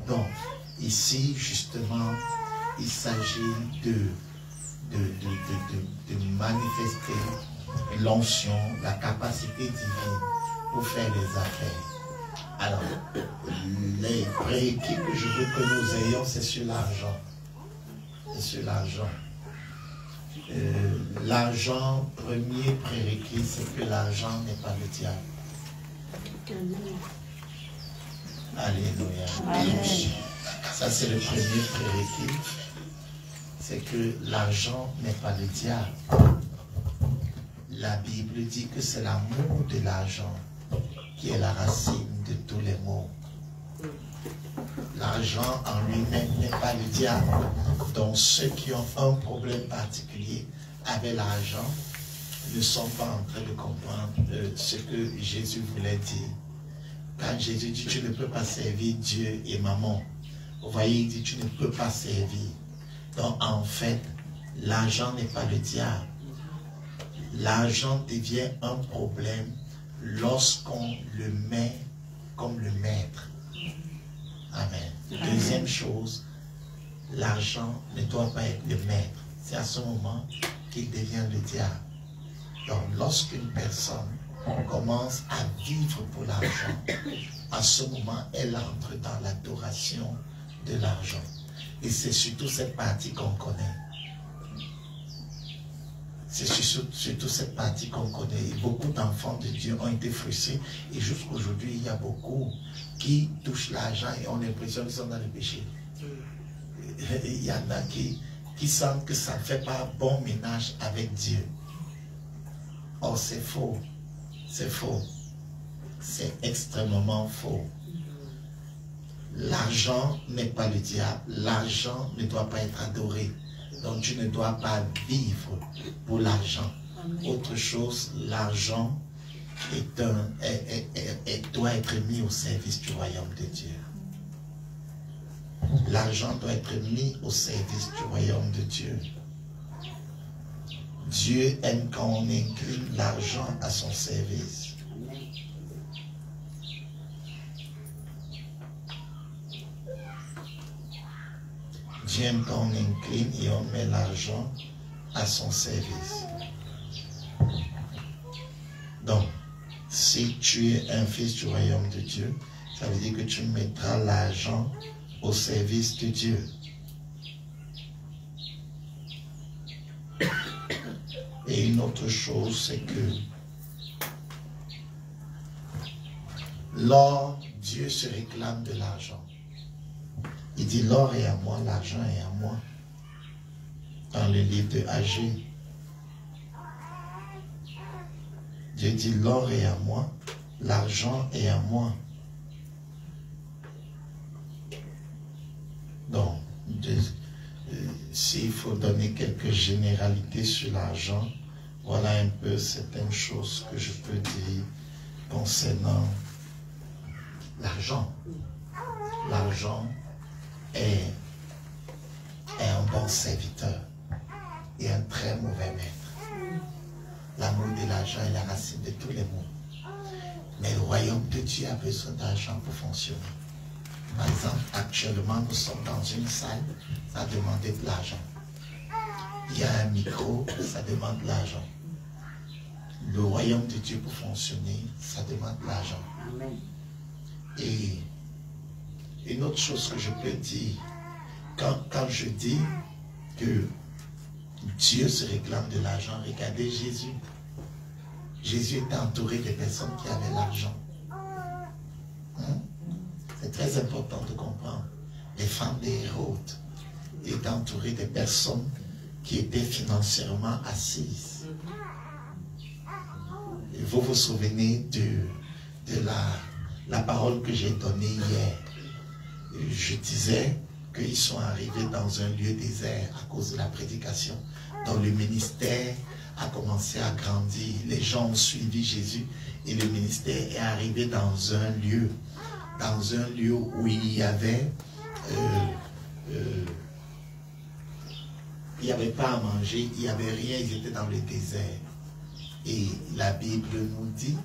Donc, ici, justement, il s'agit de manifester l'onction, la capacité divine pour faire les affaires. Alors, les prérequis que je veux que nous ayons, c'est sur l'argent. C'est sur l'argent. L'argent, premier prérequis, c'est que l'argent n'est pas le diable. Alléluia. Ça, c'est le premier prérequis. C'est que l'argent n'est pas le diable. La Bible dit que c'est l'amour de l'argent qui est la racine de tous les maux. L'argent en lui-même n'est pas le diable. Donc ceux qui ont un problème particulier avec l'argent ne sont pas en train de comprendre ce que Jésus voulait dire. Quand Jésus dit tu ne peux pas servir Dieu et maman, vous voyez, il dit tu ne peux pas servir. Donc en fait, l'argent n'est pas le diable. L'argent devient un problème lorsqu'on le met comme le maître. Amen. Deuxième chose, l'argent ne doit pas être le maître. C'est à ce moment qu'il devient le diable. Donc lorsqu'une personne commence à vivre pour l'argent, à ce moment, elle entre dans l'adoration de l'argent. Et c'est surtout cette partie qu'on connaît. C'est surtout cette partie qu'on connaît. Et beaucoup d'enfants de Dieu ont été frustrés. Et jusqu'aujourd'hui, il y a beaucoup qui touchent l'argent et ont l'impression qu'ils sont dans le péché. Il y en a qui sentent que ça ne fait pas bon ménage avec Dieu. Or, c'est faux. C'est faux. C'est extrêmement faux. L'argent n'est pas le diable. L'argent ne doit pas être adoré. Donc tu ne dois pas vivre pour l'argent. Autre chose, l'argent doit être mis au service du royaume de Dieu. L'argent doit être mis au service du royaume de Dieu. Dieu aime quand on incline l'argent à son service. Dieu aime quand on incline et on met l'argent à son service. Donc, si tu es un fils du royaume de Dieu, ça veut dire que tu mettras l'argent au service de Dieu. Et une autre chose, c'est que l'or, Dieu se réclame de l'argent. Il dit l'or est à moi, l'argent est à moi. Dans le livre de Agé, Dieu dit l'or est à moi, l'argent est à moi. Donc, s'il faut donner quelques généralités sur l'argent, voilà un peu certaines choses que je peux dire concernant l'argent. L'argent est un bon serviteur et un très mauvais maître. L'amour de l'argent est la racine de tous les maux. Mais le royaume de Dieu a besoin d'argent pour fonctionner. Par exemple, actuellement, nous sommes dans une salle, ça demande de l'argent. Il y a un micro, ça demande de l'argent. Le royaume de Dieu pour fonctionner, ça demande de l'argent. Et une autre chose que je peux dire, quand je dis que Dieu se réclame de l'argent, regardez Jésus. Jésus était entouré de personnes qui avaient l'argent. C'est très important de comprendre. Les femmes d'Hérode étaient entourées de personnes qui étaient financièrement assises. Et vous vous souvenez de la parole que j'ai donnée hier. Je disais qu'ils sont arrivés dans un lieu désert à cause de la prédication. Donc le ministère a commencé à grandir. Les gens ont suivi Jésus et le ministère est arrivé dans un lieu où il y avait il n'y avait pas à manger, il n'y avait rien, ils étaient dans le désert. Et la Bible nous dit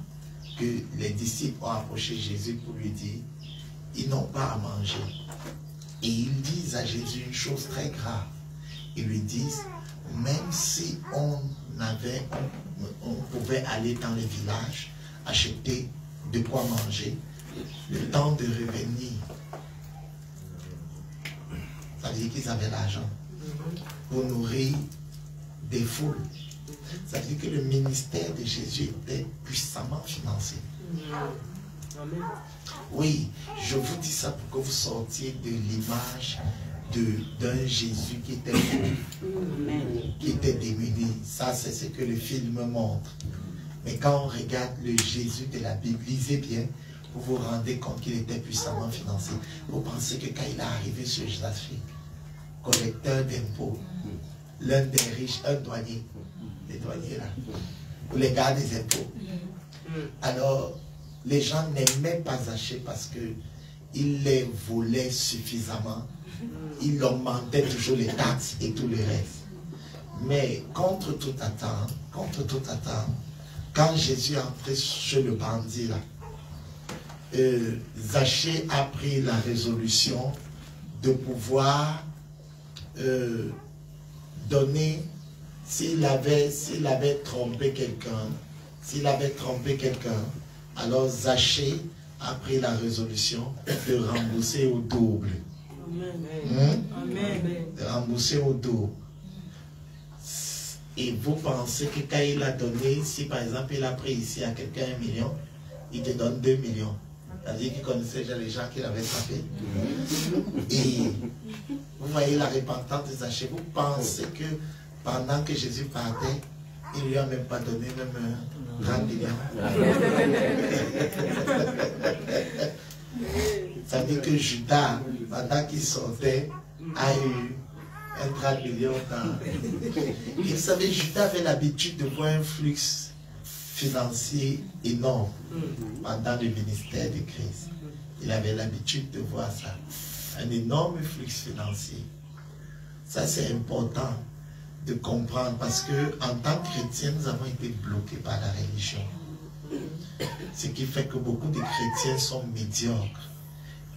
que les disciples ont approché Jésus pour lui dire, ils n'ont pas à manger. Et ils disent à Jésus une chose très grave. Ils lui disent, même si on pouvait aller dans les villages, acheter de quoi manger, le temps de revenir, ça veut dire qu'ils avaient l'argent pour nourrir des foules. Ça veut dire que le ministère de Jésus était puissamment financé. Oui, je vous dis ça pour que vous sortiez de l'image d'un Jésus qui était pauvre, qui était démuni. Ça, c'est ce que le film montre. Mais quand on regarde le Jésus de la Bible, lisez bien, vous vous rendez compte qu'il était puissamment financé. Vous pensez que quand il est arrivé sur l'Afrique, collecteur d'impôts, l'un des riches, un douanier, les douaniers là, ou les gars des impôts. Alors, les gens n'aimaient pas Zachée parce qu'il les volait suffisamment. Il augmentait toujours les taxes et tout le reste. Mais contre toute attente, quand Jésus est entré chez le bandit là, Zachée a pris la résolution de pouvoir donner, s'il avait trompé quelqu'un, alors Zachée a pris la résolution de rembourser au double. De rembourser au double. Et vous pensez que quand il a donné, si par exemple il a pris ici à quelqu'un 1 million, il te donne 2 millions. C'est-à-dire qu'il connaissait déjà les gens qu'il avait frappés. Et vous voyez la repentance de Zachée. Vous pensez que pendant que Jésus partait, il ne lui a même pas donné même 30 millions. Ça veut dire que Judas, pendant qu'il sortait, a eu un 30 millions dans... Et vous savez, Judas avait l'habitude de voir un flux financier énorme pendant le ministère de Christ. Il avait l'habitude de voir ça. Un énorme flux financier. Ça, c'est important de comprendre parce que en tant que chrétiens, nous avons été bloqués par la religion. Ce qui fait que beaucoup de chrétiens sont médiocres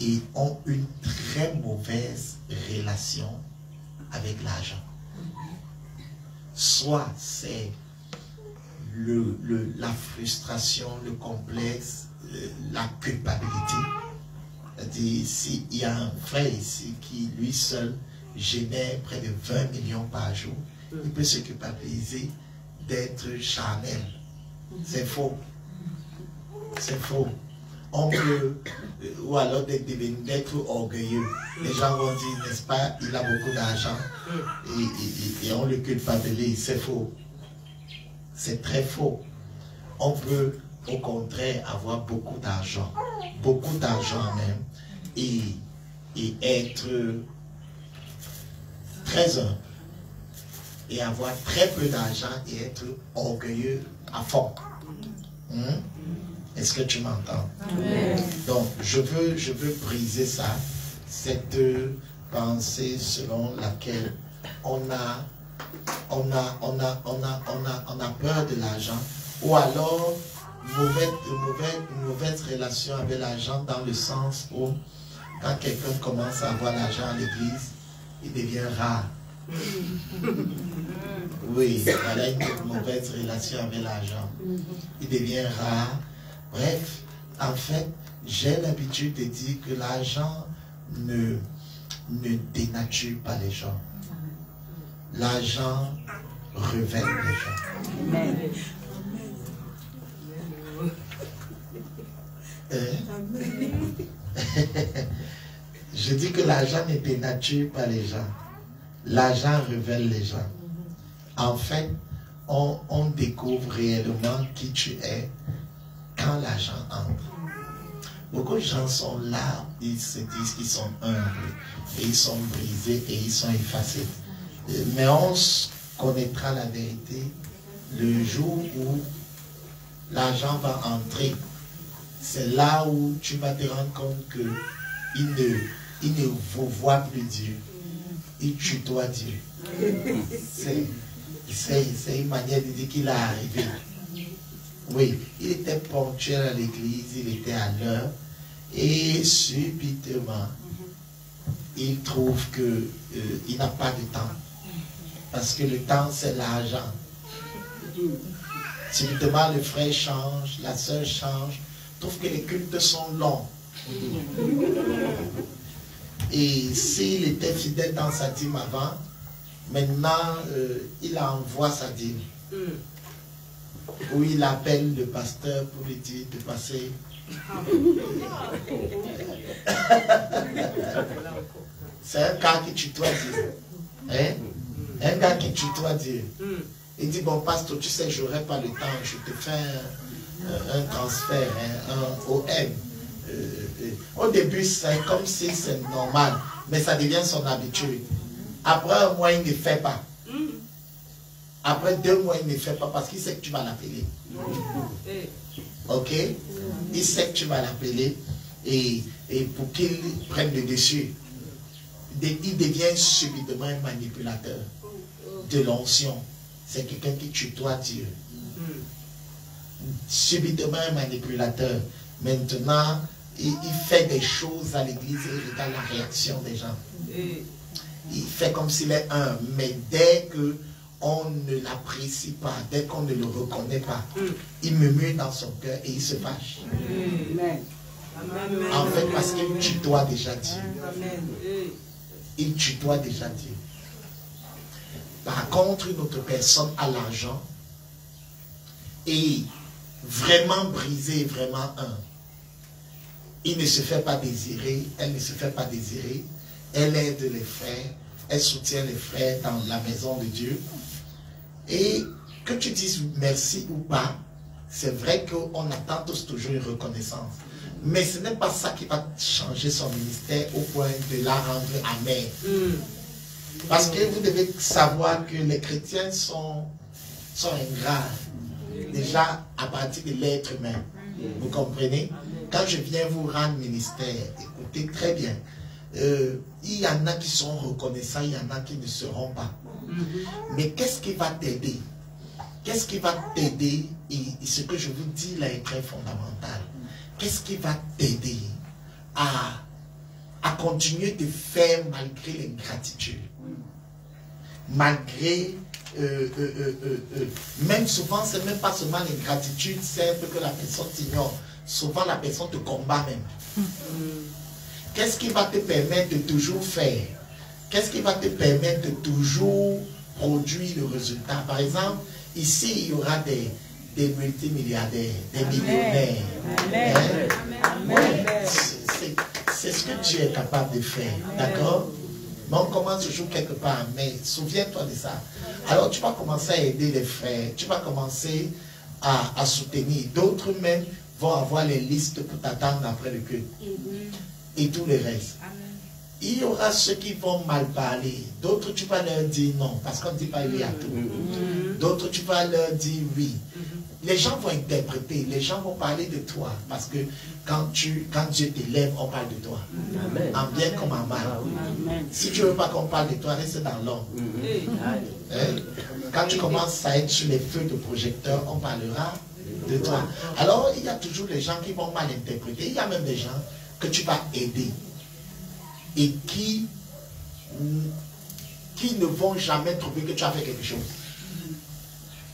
et ont une très mauvaise relation avec l'argent. Soit c'est la frustration, le complexe, la culpabilité. C'est-à-dire, s'il y a un frère ici qui, lui seul, génère près de 20 millions par jour, il peut se culpabiliser d'être charnel. C'est faux. C'est faux. On peut, ou alors d'être orgueilleux. Les gens vont dire, n'est-ce pas, il a beaucoup d'argent et on le culpabilise. C'est faux. C'est très faux. On peut, au contraire, avoir beaucoup d'argent même, et être très humble, et avoir très peu d'argent et être orgueilleux à fond. Est-ce que tu m'entends? Donc, je veux briser ça, cette pensée selon laquelle on a peur de l'argent, ou alors une mauvaise relation avec l'argent dans le sens où quand quelqu'un commence à avoir l'argent à l'église, il devient rare. Oui, il a une mauvaise relation avec l'argent. Il devient rare. Bref, en fait, j'ai l'habitude de dire que l'argent ne dénature pas les gens. L'argent révèle les gens. Amen. Je dis que l'argent ne dénature pas les gens. L'argent révèle les gens. En fait, on découvre réellement qui tu es quand l'argent entre. Beaucoup de gens sont là, ils se disent qu'ils sont humbles, et ils sont brisés et ils sont effacés. Mais on connaîtra la vérité le jour où l'argent va entrer. C'est là où tu vas te rendre compte qu'il ne vous voit plus Dieu. Il tutoie Dieu. C'est une manière de dire qu'il est arrivé. Oui, il était ponctuel à l'église, il était à l'heure. Et subitement, il trouve qu'il n'a pas de temps. Parce que le temps, c'est l'argent. Subitement, le frère change, la sœur change, trouve que les cultes sont longs. Et s'il était fidèle dans sa dîme avant, maintenant, il envoie sa dîme. Où il appelle le pasteur pour lui dire de passer. C'est un gars qui tutoie Dieu. Hein? Un gars qui tutoie Dieu. Il dit, bon pasteur, tu sais, je n'aurai pas le temps, je te fais un transfert, hein, un OM. Au début, c'est comme si c'est normal, mais ça devient son habitude. Après un mois, il ne fait pas. Après 2 mois, il ne fait pas parce qu'il sait que tu vas l'appeler. Ok? Il sait que tu vas l'appeler et pour qu'il prenne le dessus, il devient subitement un manipulateur de l'onction. C'est quelqu'un qui tutoie Dieu. Subitement un manipulateur. Maintenant, il fait des choses à l'église et il regarde la réaction des gens. Il fait comme s'il est un, mais dès qu'on ne l'apprécie pas, dès qu'on ne le reconnaît pas, il murmure dans son cœur et il se fâche. En fait, parce qu'il tutoie déjà Dieu. Il tutoie déjà Dieu. Par contre, une autre personne a l'argent et vraiment brisé, vraiment un. Il ne se fait pas désirer, elle ne se fait pas désirer. Elle aide les frères, elle soutient les frères dans la maison de Dieu. Et que tu dises merci ou pas, c'est vrai qu'on attend tous toujours une reconnaissance. Mais ce n'est pas ça qui va changer son ministère au point de la rendre amère. Parce que vous devez savoir que les chrétiens sont ingrats. Déjà à partir de l'être humain. Vous comprenez? Quand je viens vous rendre ministère, écoutez très bien. Il y en a qui sont reconnaissants, il y en a qui ne seront pas. Mais qu'est-ce qui va t'aider? Qu'est-ce qui va t'aider? Et ce que je vous dis là est très fondamental. Qu'est-ce qui va t'aider à continuer de faire malgré l'ingratitude? Malgré, même souvent, c'est même pas seulement l'ingratitude, c'est un peu que la personne t'ignore. Souvent, la personne te combat même. Qu'est-ce qui va te permettre de toujours faire? Qu'est-ce qui va te permettre de toujours produire le résultat? Par exemple, ici, il y aura des multimilliardaires, des millionnaires. C'est ce que Dieu est capable de faire. D'accord? Mais on commence toujours quelque part. Mais souviens-toi de ça. Alors, tu vas commencer à aider les frères. Tu vas commencer à soutenir. D'autres même vont avoir les listes pour t'attendre après le culte. Et tout le reste. Il y aura ceux qui vont mal parler. D'autres, tu vas leur dire non, parce qu'on ne dit pas oui à tout. D'autres, tu vas leur dire oui. Les gens vont interpréter, les gens vont parler de toi. Parce que quand Dieu t'élève, on parle de toi. En bien comme en mal. Si tu ne veux pas qu'on parle de toi, reste dans l'ombre. Quand tu commences à être sur les feux de projecteur, on parlera de toi. Alors, il y a toujours les gens qui vont mal interpréter. Il y a même des gens que tu vas aider et qui ne vont jamais trouver que tu as fait quelque chose.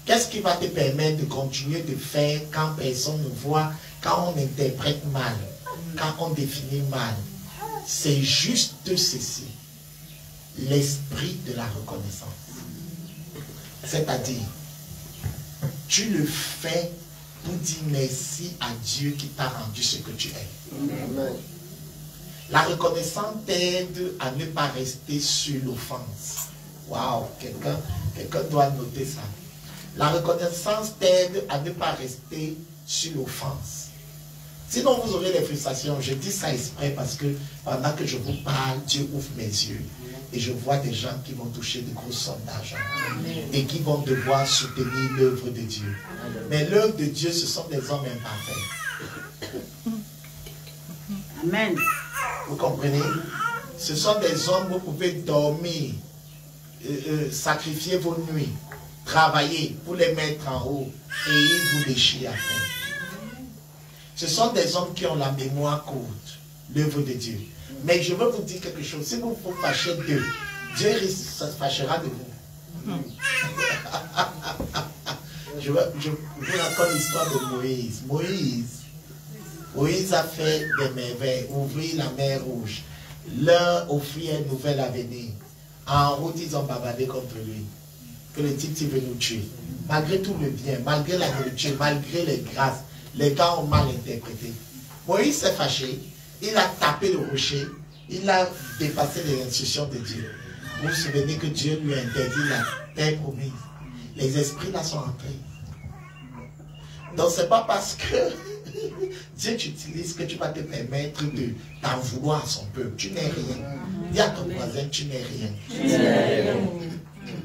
Qu'est-ce qui va te permettre de continuer de faire quand personne ne voit, quand on interprète mal, quand on définit mal? C'est juste ceci, l'esprit de la reconnaissance. C'est-à-dire, tu le fais pour dire merci à Dieu qui t'a rendu ce que tu es. Amen. La reconnaissance t'aide à ne pas rester sur l'offense. Waouh, quelqu'un doit noter ça. La reconnaissance t'aide à ne pas rester sur l'offense. Sinon, vous aurez des frustrations. Je dis ça exprès parce que pendant que je vous parle, Dieu ouvre mes yeux. Et je vois des gens qui vont toucher de grosses sommes d'argent. Et qui vont devoir soutenir l'œuvre de Dieu. Mais l'œuvre de Dieu, ce sont des hommes imparfaits. Amen. Vous comprenez? Ce sont des hommes, vous pouvez dormir, sacrifier vos nuits, travailler pour les mettre en haut et ils vous déchirent après. Ce sont des hommes qui ont la mémoire courte, l'œuvre de Dieu. Mais je veux vous dire quelque chose. Si vous vous fâchez d'eux, Dieu se fâchera de vous. Je vous raconte l'histoire de Moïse. Moïse a fait des merveilles, ouvrir la mer rouge, leur offrir un nouvel avenir. En route, ils ont bavardé contre lui. Que le type veut nous tuer. Malgré tout le bien, malgré la nourriture, malgré les grâces, les gars ont mal interprété. Moïse s'est fâché, il a tapé le rocher, il a dépassé les instructions de Dieu. Vous vous souvenez que Dieu lui a interdit la terre promise. Les esprits là sont entrés. Donc c'est pas parce que Dieu t'utilise que tu vas te permettre de t'en vouloir à son peuple. Tu n'es rien. Dis à ton voisin, tu n'es rien.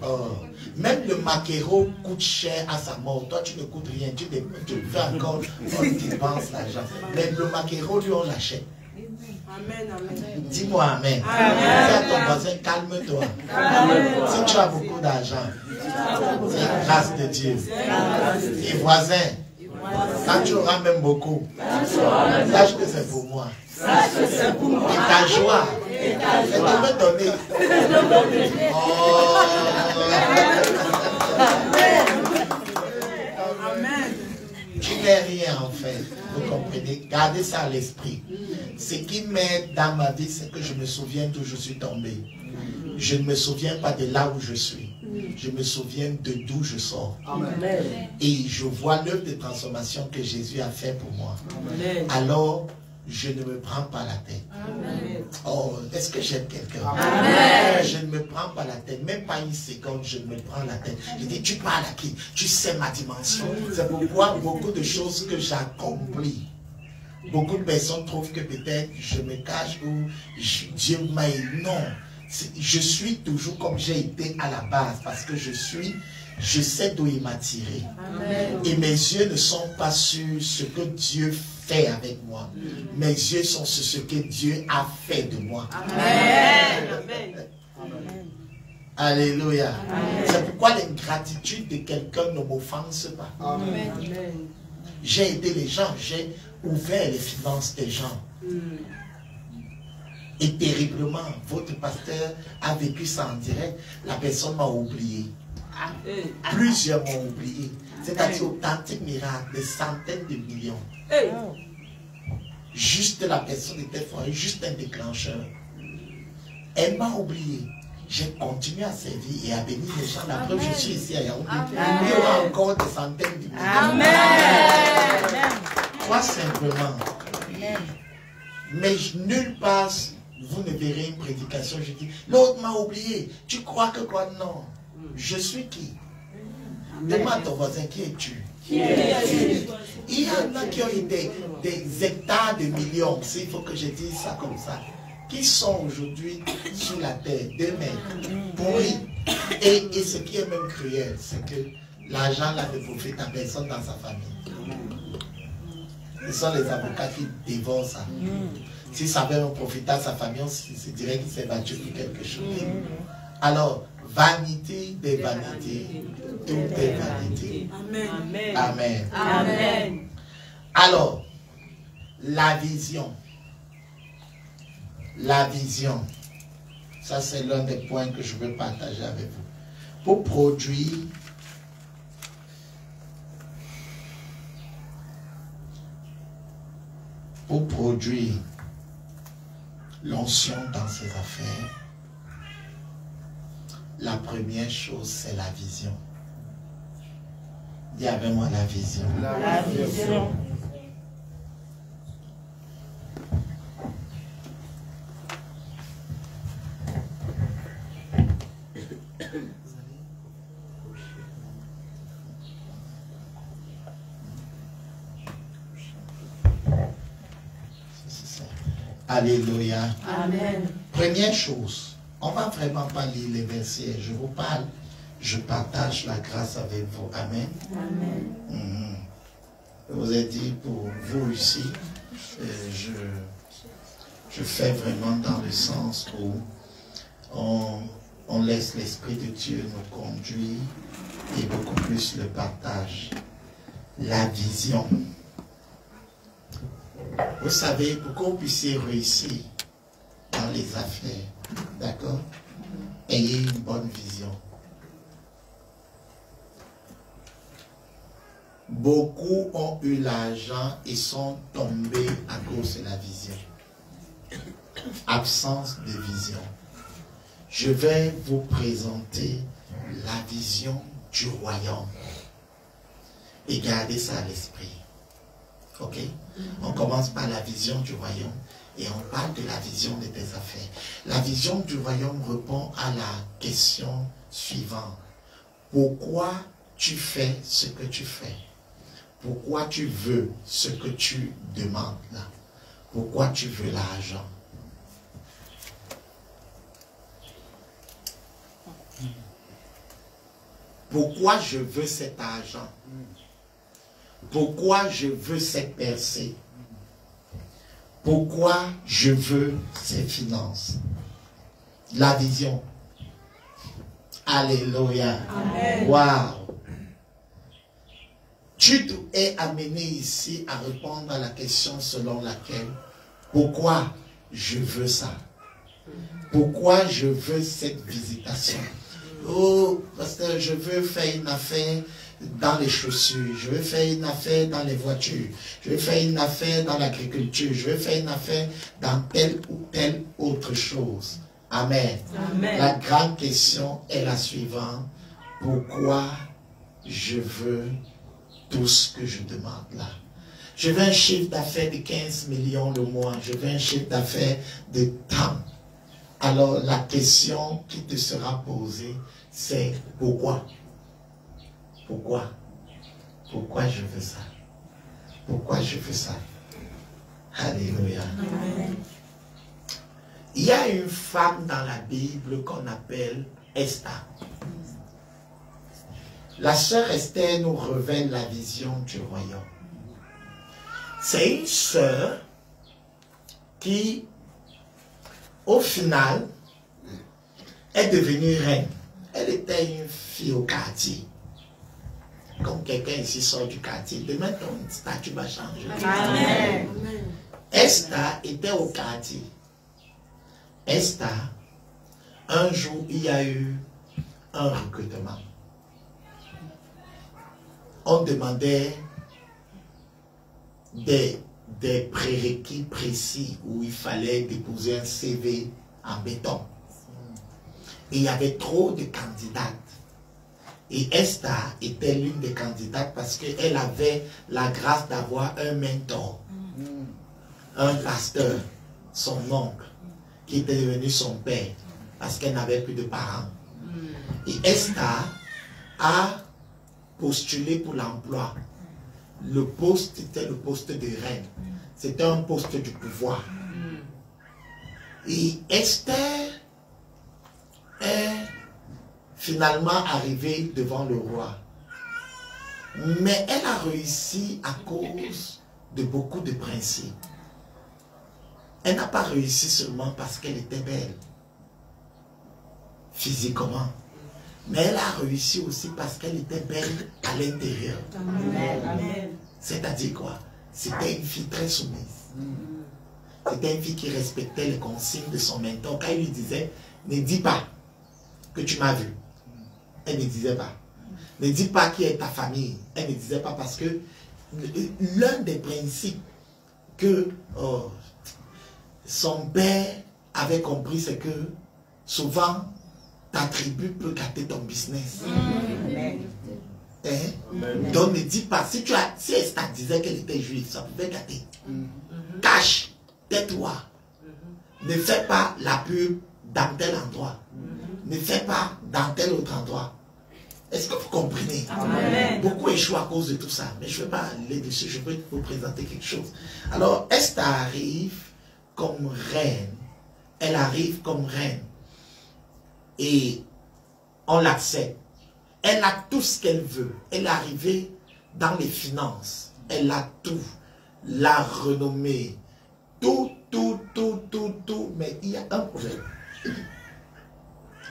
Oh. Même le maquereau coûte cher à sa mort. Toi, tu ne coûtes rien. Tu fais encore, on dépense l'argent. Mais le maquereau, lui, on l'achète. Amen, amen. Dis-moi amen. Dis à ton voisin, calme-toi. Si tu as beaucoup d'argent, c'est la grâce de Dieu. Et voisin, quand tu auras même beaucoup, sache que c'est pour moi. Et ta joie, je te veux donner. Oh. Tu n'es rien en fait. Vous comprenez? Gardez ça à l'esprit. Ce qui m'aide dans ma vie, c'est que je me souviens d'où je suis tombé. Je ne me souviens pas de là où je suis. Je me souviens de d'où je sors. Amen. Et je vois l'œuvre de transformation que Jésus a fait pour moi. Amen. Alors, je ne me prends pas la tête. Amen. Oh, est-ce que j'aime quelqu'un? Je ne me prends pas la tête. Même pas une seconde, je me prends la tête. Je dis, tu parles à qui? Tu sais ma dimension. C'est pourquoi beaucoup de choses que j'accomplis, beaucoup de personnes trouvent que peut-être je me cache ou Dieu m'a dit non. Je suis toujours comme j'ai été à la base parce que je sais d'où il m'a tiré. Amen. Et mes yeux ne sont pas sur ce que Dieu fait avec moi. Mes yeux sont sur ce que Dieu a fait de moi. Amen. Amen. Alléluia. C'est pourquoi l'ingratitude de quelqu'un ne m'offense pas. Amen. J'ai aidé les gens, j'ai ouvert les finances des gens. Et terriblement, votre pasteur a vécu ça en direct. La personne m'a oublié. Plusieurs m'ont oublié. C'est-à-dire authentique miracle, des centaines de millions. Juste la personne était forte, juste un déclencheur. Elle m'a oublié. J'ai continué à servir et à bénir les gens. La preuve, je suis ici à Yaoundé. Il y aura encore des centaines de millions. Amen. Crois simplement. Mais nulle part, vous ne verrez une prédication. Je dis, l'autre m'a oublié. Tu crois que quoi? Non. Je suis qui? Demande à ton voisin, qui es-tu? Il y en a qui ont eu des hectares de millions. Il faut que je dise ça comme ça. Qui sont aujourd'hui sous la terre, 2 mètres, pourris. Et ce qui est même cruel, c'est que l'argent là ne profite à personne dans sa famille. Ce sont les avocats qui dévorent ça. Si ça avait profité à sa famille, on se dirait qu'il s'est battu pour quelque chose. Alors, vanité des vanités, tout est vanité. Amen. Amen. Amen. Alors, la vision. La vision. Ça, c'est l'un des points que je veux partager avec vous. Pour produire l'onction dans ses affaires, la première chose, c'est la vision. Dis avec moi la vision. La vision. Alléluia. Amen. Première chose, on ne va vraiment pas lire les versets. Je vous parle, je partage la grâce avec vous. Amen. Amen. Je vous ai dit pour vous ici, je fais vraiment dans le sens où on laisse l'Esprit de Dieu nous conduire et beaucoup plus le partage. La vision. Vous savez, pour que vous puissiez réussir dans les affaires, d'accord? Ayez une bonne vision. Beaucoup ont eu l'argent et sont tombés à cause de la vision. Absence de vision. Je vais vous présenter la vision du royaume. Et gardez ça à l'esprit. Ok? On commence par la vision du royaume et on parle de la vision de tes affaires. La vision du royaume répond à la question suivante. Pourquoi tu fais ce que tu fais? Pourquoi tu veux ce que tu demandes là? Pourquoi tu veux l'argent? Pourquoi je veux cet argent? Pourquoi je veux cette percée? Pourquoi je veux ces finances? La vision. Alléluia. Waouh. Tu es amené ici à répondre à la question selon laquelle pourquoi je veux ça? Pourquoi je veux cette visitation? Oh, pasteur, je veux faire une affaire dans les chaussures, je veux faire une affaire dans les voitures, je veux faire une affaire dans l'agriculture, je veux faire une affaire dans telle ou telle autre chose. Amen. Amen. La grande question est la suivante. Pourquoi je veux tout ce que je demande là? Je veux un chiffre d'affaires de 15 millions le mois, je veux un chiffre d'affaires de temps. Alors la question qui te sera posée, c'est pourquoi? Pourquoi? Pourquoi je veux ça? Pourquoi je veux ça? Alléluia. Amen. Il y a une femme dans la Bible qu'on appelle Esther. La sœur Esther nous révèle la vision du royaume. C'est une sœur qui, au final, est devenue reine. Elle était une fille au quartier. Comme quelqu'un ici sort du quartier, demain ton statut va changer. Amen. Esther était au quartier. Esther, un jour, il y a eu un recrutement. On demandait des prérequis précis où il fallait déposer un CV en béton. Et il y avait trop de candidates. Et Esther était l'une des candidates parce qu'elle avait la grâce d'avoir un mentor, un pasteur, son oncle, qui était devenu son père parce qu'elle n'avait plus de parents. Et Esther a postulé pour l'emploi. Le poste était le poste de reine. C'était un poste du pouvoir. Et Esther est finalement arrivée devant le roi. Mais elle a réussi à cause de beaucoup de principes. Elle n'a pas réussi seulement parce qu'elle était belle, physiquement. Mais elle a réussi aussi parce qu'elle était belle à l'intérieur. C'est-à-dire quoi? C'était une fille très soumise. C'était une fille qui respectait les consignes de son mentor. Quand il lui disait, ne dis pas que tu m'as vu. Elle ne disait pas. Ne dis pas qui est ta famille. Elle ne disait pas parce que l'un des principes que son père avait compris, c'est que souvent, ta tribu peut gâter ton business. Donc ne dis pas, si Esther disait qu'elle était juive, ça pouvait gâter. Cache, tais-toi. Ne fais pas la pub dans tel endroit. Ne fais pas dans tel autre endroit. Est-ce que vous comprenez? Amen. Beaucoup échouent à cause de tout ça. Mais je ne vais pas aller dessus, je vais vous présenter quelque chose. Alors, Esther arrive comme reine. Elle arrive comme reine. Et on l'accepte. Elle a tout ce qu'elle veut. Elle est arrivée dans les finances. Elle a tout. La renommée. Tout. Mais il y a un problème.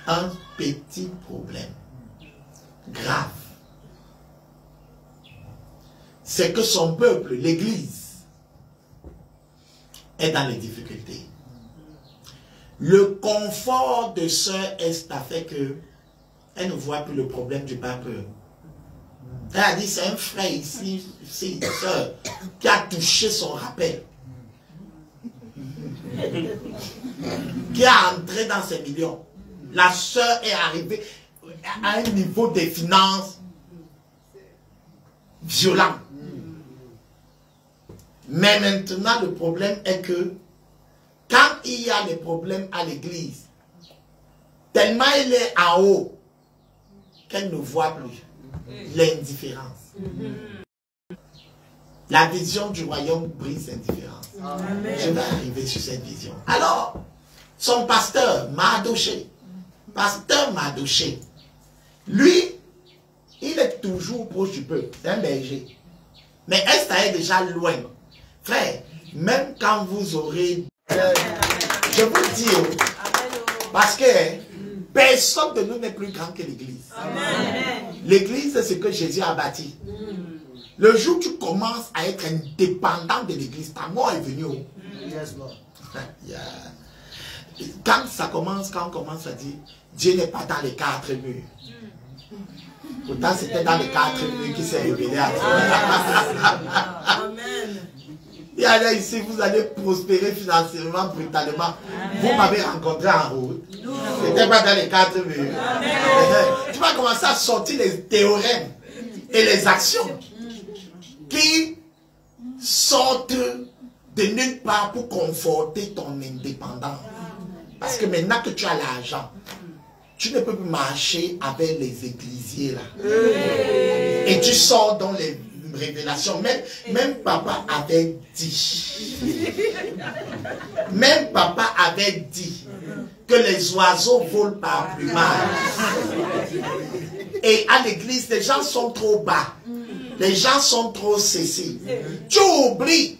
Un petit problème. Grave. C'est que son peuple, l'église, est dans les difficultés. Le confort de sœur Esther fait que elle ne voit plus le problème du pape. Elle a dit, c'est un frère ici, c'est une sœur qui a touché son rappel. Qui a entré dans ses millions. La sœur est arrivée à un niveau de finances violent. Mais maintenant, le problème est que quand il y a des problèmes à l'église, tellement il est en haut qu'elle ne voit plus l'indifférence. La vision du royaume brise l'indifférence. Je vais arriver sur cette vision. Alors, son pasteur Mardoché, lui, il est toujours proche du peuple. C'est un berger. Mais Esther est déjà loin. Frère, même quand vous aurez... je vous le dis, parce que personne de nous n'est plus grand que l'église. L'église, c'est ce que Jésus a bâti. Le jour où tu commences à être indépendant de l'église, ta mort est venue. Quand on commence à dire, Dieu n'est pas dans les 4 murs. Pourtant, c'était dans les 4 murs qui s'est révélé à toi. Et allez ici, vous allez prospérer financièrement, brutalement. Vous m'avez rencontré en route. C'était pas dans les 4 murs. Tu vas commencer à sortir les théorèmes et les actions qui sortent de nulle part pour conforter ton indépendance. Parce que maintenant que tu as l'argent, tu ne peux plus marcher avec les ecclésiers là. Et tu sors dans les révélations. Même papa avait dit. Même papa avait dit que les oiseaux volent par plumage. Et à l'église, les gens sont trop bas. Les gens sont trop cessés. Tu oublies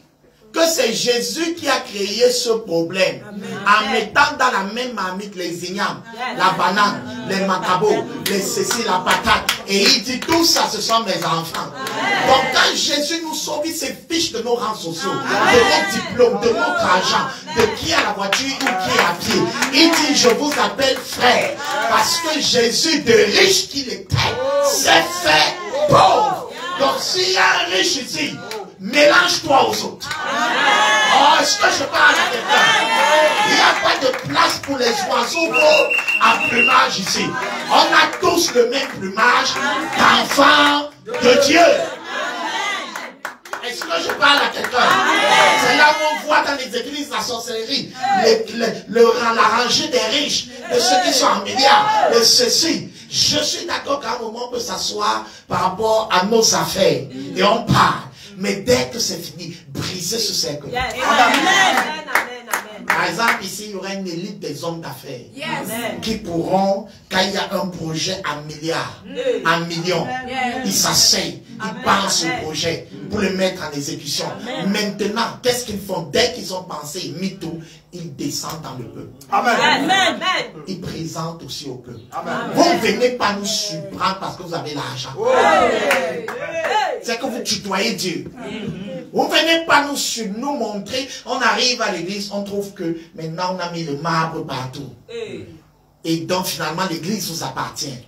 que c'est Jésus qui a créé ce problème. En mettant dans la même marmite les ignames, la banane, les macabos, les cécis, la patate. Et il dit tout ça, ce sont mes enfants. Donc quand Jésus nous sauve, il se fiche de nos rangs sociaux, de nos diplômes, de notre argent, de qui a la voiture ou qui est à pied. Il dit, je vous appelle frère, parce que Jésus, de riche qu'il était, s'est fait pauvre. Donc s'il y a un riche ici, mélange-toi aux autres. Oh, est-ce que je parle à quelqu'un? Il n'y a pas de place pour les oiseaux à plumage ici. On a tous le même plumage d'enfants de Dieu. Est-ce que je parle à quelqu'un? C'est là où on voit dans les églises la sorcellerie, la rangée des riches, de ceux qui sont en milliards, de ceci. Je suis d'accord qu'à un moment on peut s'asseoir par rapport à nos affaires et on parle. Mais dès que c'est fini, briser ce cercle. Par exemple, ici, il y aura une élite des hommes d'affaires qui pourront, quand il y a un projet à milliards, à millions, ils s'asseyent, ils pensent au projet pour le mettre en exécution. Maintenant, qu'est-ce qu'ils font? Dès qu'ils ont pensé, ils mettent tout, ils descendent dans le peuple. Amen. Ils présentent aussi au peuple. Vous ne venez pas nous surprendre parce que vous avez l'argent. C'est que vous tutoyez Dieu. Vous ne venez pas nous montrer, on arrive à l'église, on trouve que maintenant on a mis le marbre partout. Et donc finalement l'église vous appartient.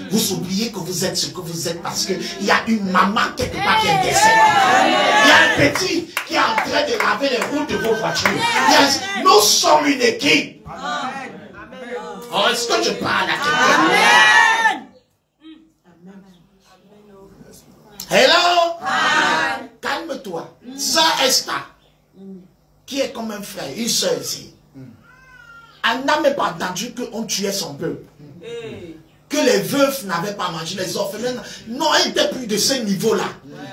Vous oubliez que vous êtes ce que vous êtes parce qu'il y a une maman quelque part qui intercède. Il y a un petit qui est en train de laver les roues de vos voitures. Nous sommes une équipe. Oh, est-ce que je parle à quelqu'un? Hello? Calme-toi. Ça Esther, qui est comme un frère, une soeur ici. Elle n'a même pas entendu qu'on tuait son peuple. Que les veufs n'avaient pas mangé, les orphelins. Non, elle n'était plus de ce niveau-là.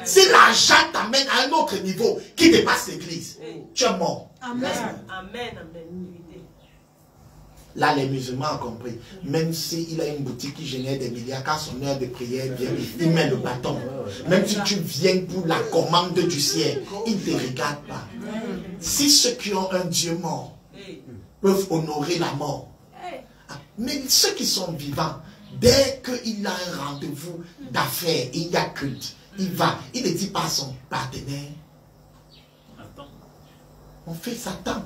Si l'argent t'amène à un autre niveau qui dépasse l'église, tu es mort. Amen. Là, les musulmans ont compris. Même s'il a une boutique qui génère des milliards, quand son heure de prière vient, il met le bâton. Même si tu viens pour la commande du ciel, il ne te regarde pas. Si ceux qui ont un Dieu mort peuvent honorer la mort, mais ceux qui sont vivants, dès qu'il a un rendez-vous d'affaires, il y a culte, il va, il ne dit pas à son partenaire, On fait Satan.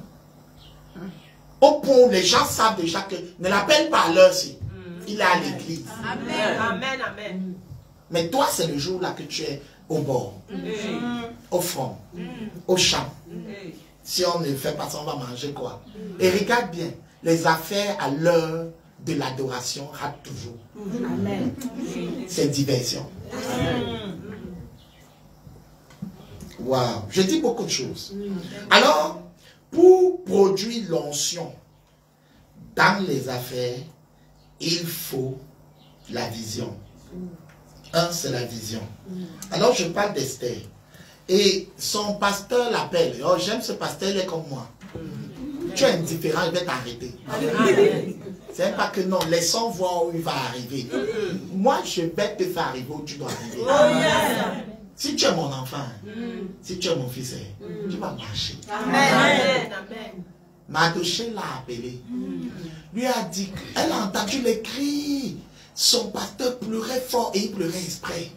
Au point où les gens savent déjà que ne l'appelle pas à l'heure ci. Il est à l'église. Amen. Amen. Amen. Mais toi, c'est le jour là que tu es au bord, au front, au champ. Si on ne fait pas ça, on va manger quoi? Et regarde bien, les affaires à l'heure de l'adoration ratent toujours. Amen. C'est diversion. Waouh, je dis beaucoup de choses. Alors, pour produire l'onction dans les affaires, il faut la vision. Un, c'est la vision. Alors, je parle d'Esther. Et son pasteur l'appelle. Oh, j'aime ce pasteur, il est comme moi. Tu es indifférent, il va t'arrêter. C'est pas que non, laissons voir où il va arriver. Moi, je vais te faire arriver où tu dois arriver. Si tu es mon enfant, si tu es mon fils, tu vas marcher. Amen. Mardoché l'a appelé. Lui a dit, elle a entendu les cris. Son pasteur pleurait fort et il pleurait exprès.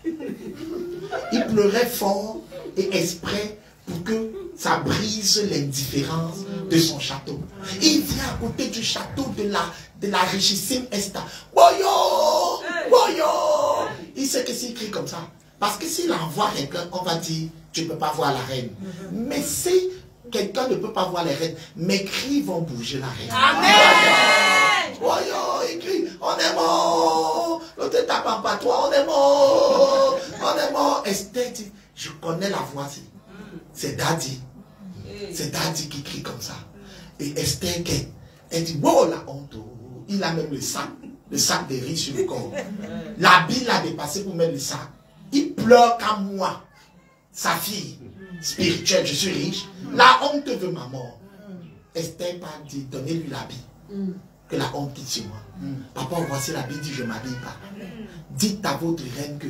Il pleurait fort et exprès pour que ça brise l'indifférence de son château. Il vient à côté du château de la richissime Esther. Boyo! Boyo! Il sait que s'il crie comme ça. Parce que s'il envoie quelqu'un, on va dire, tu ne peux pas voir la reine. Mais si quelqu'un ne peut pas voir les reines, mes cris vont bouger la reine. Amen. Boyo! Il crie, on est mort! L'autre tape pas toi, on est mort! On est mort! Esther dit, je connais la voix. C'est Daddy. C'est Daddy qui crie comme ça. Et Esther, elle dit, wow, la honte. Il a même le sac de riz sur le corps. L'habit l'a dépassé pour mettre le sac. Il pleure comme moi, sa fille spirituelle, je suis riche. La honte veut ma mort. Esther m'a dit, donnez-lui l'habit. Que la honte quitte sur moi. Papa, voici l'habit, dit, je ne m'habille pas. Dites à votre reine que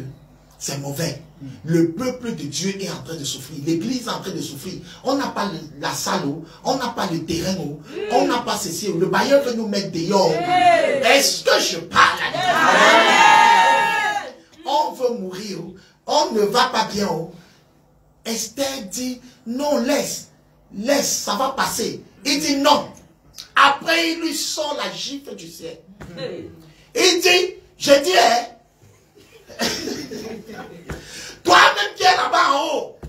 c'est mauvais. Le peuple de Dieu est en train de souffrir. L'église est en train de souffrir. On n'a pas la salle, on n'a pas le terrain, on n'a pas ceci. Le bailleur veut nous mettre dehors. Est-ce que je parle à on veut mourir. On ne va pas bien. Esther dit, non, laisse, ça va passer. Il dit non. Après, il lui sort la gifle du ciel. Il dit, je dis, toi-même qui es là-bas en haut,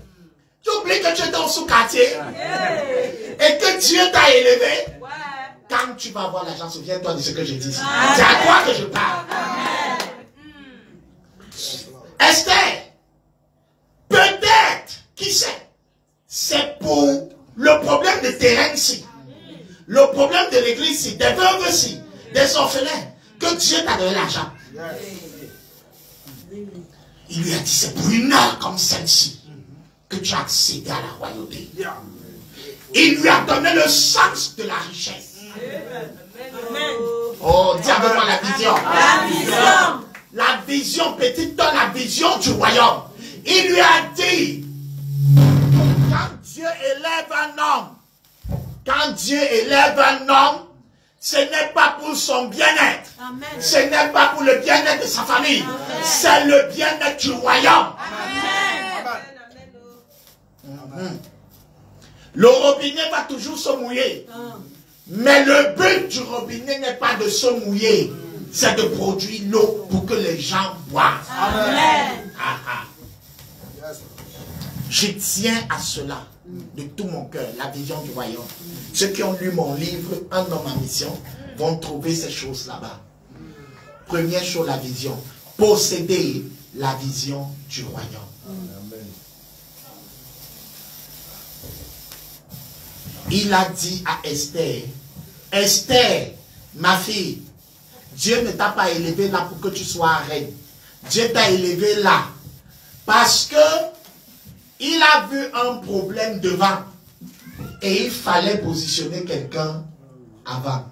tu oublies que tu es dans ce quartier et que Dieu t'a élevé. Quand tu vas voir l'argent, souviens-toi de ce que je dis. C'est à toi que je parle. Esther, peut-être, qui sait, c'est pour le problème de terrain ici, le problème de l'église ici, des veuves ici, des orphelins, que Dieu t'a donné l'argent. Il lui a dit, c'est pour une heure comme celle-ci que tu as accédé à la royauté. Il lui a donné le sens de la richesse. Oh, dis avec moi la vision. La vision. La vision, petite, donne la vision du royaume. Il lui a dit, quand Dieu élève un homme, ce n'est pas pour son bien-être. Ce n'est pas pour le bien-être de sa famille. C'est le bien-être du royaume. Le robinet va toujours se mouiller. Mais le but du robinet n'est pas de se mouiller. C'est de produire l'eau pour que les gens boivent. Amen. Je tiens à cela de tout mon cœur, la vision du royaume. Ceux qui ont lu mon livre, Un homme en mission, vont trouver ces choses là-bas. Première chose, la vision. Posséder la vision du royaume. Il a dit à Esther, Esther, ma fille, Dieu ne t'a pas élevé là pour que tu sois reine. Dieu t'a élevé là parce que il a vu un problème devant et il fallait positionner quelqu'un avant.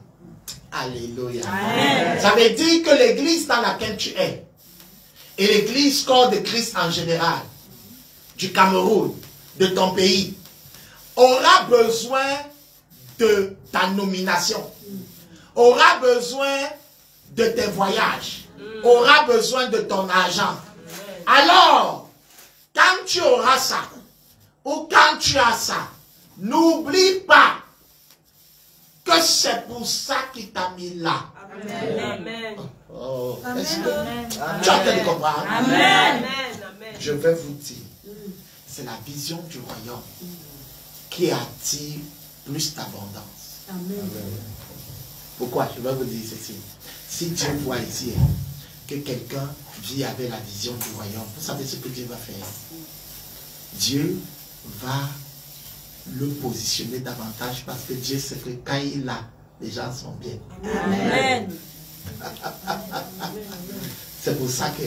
Alléluia. Ça veut dire que l'église dans laquelle tu es et l'église corps de Christ en général, du Cameroun, de ton pays, aura besoin de ta nomination, aura besoin de tes voyages, aura besoin de ton argent. Alors, quand tu auras ça, ou quand tu as ça, N'oublie pas que c'est pour ça qu'il t'a mis là. Amen. Oh, Amen. tu as en train de comprendre? Amen. Je vais vous dire, c'est la vision du royaume qui attire plus d'abondance. Amen. Pourquoi? Je vais vous dire ceci. Si Dieu voit ici que quelqu'un vit avec la vision du royaume, vous savez ce que Dieu va faire? Dieu va le positionner davantage parce que Dieu sait que quand il a, les gens sont bien. Amen. C'est pour ça que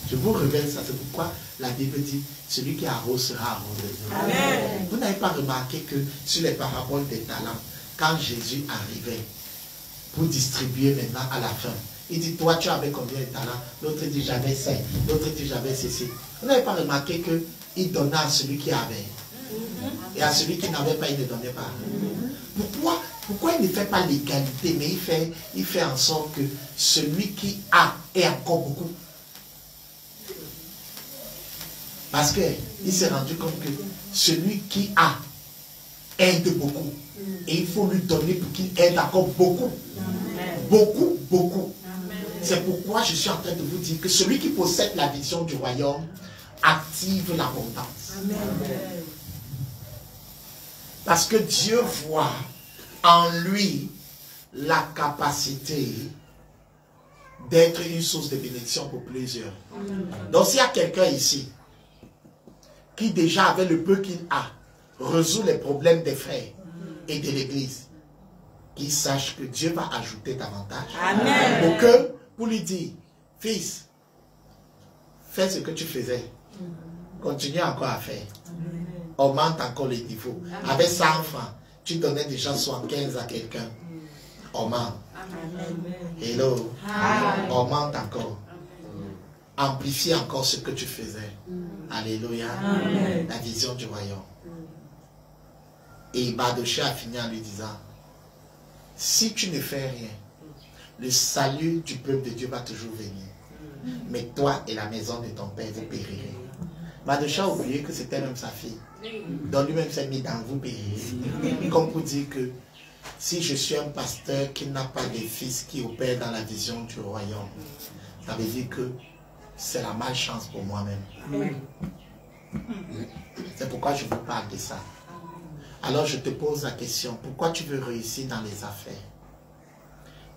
je vous révèle ça. C'est pourquoi la Bible dit, celui qui arrose sera arrosé. Amen. Vous n'avez pas remarqué que sur les paraboles des talents, quand Jésus arrivait pour distribuer maintenant à la fin, il dit, toi tu avais combien de talents? L'autre dit, j'avais 5. L'autre dit, j'avais ceci. Vous n'avez pas remarqué qu'il donnait à celui qui avait. Et à celui qui n'avait pas, il ne donnait pas. Pourquoi il ne fait pas l'égalité, mais il fait en sorte que celui qui a ait encore beaucoup? Parce qu'il s'est rendu compte que celui qui a aide beaucoup. Et il faut lui donner pour qu'il aide encore beaucoup. Beaucoup, beaucoup. C'est pourquoi je suis en train de vous dire que celui qui possède la vision du royaume active l'abondance. Parce que Dieu voit en lui la capacité d'être une source de bénédiction pour plusieurs. Donc s'il y a quelqu'un ici qui déjà avait le peu qu'il a, résout les problèmes des frères et de l'église, qu'il sache que Dieu va ajouter davantage. Amen. Pour lui dire, fils, fais ce que tu faisais. Continue encore à faire. Augmente encore les niveaux. Avec 100 francs, tu donnais déjà 75 à quelqu'un. Augmente. Hello. Augmente encore. Amplifie encore ce que tu faisais. Alléluia. La vision du royaume. Et Badoché a fini en lui disant, si tu ne fais rien, le salut du peuple de Dieu va toujours venir. Mais toi et la maison de ton père, vous périrez. Badoché a oublié que c'était même sa fille. Donc lui-même s'est mis dans vous périrez. Comme pour dire que si je suis un pasteur qui n'a pas de fils qui opère dans la vision du royaume, ça veut dire que c'est la malchance pour moi-même. C'est pourquoi je vous parle de ça. Alors je te pose la question, pourquoi tu veux réussir dans les affaires?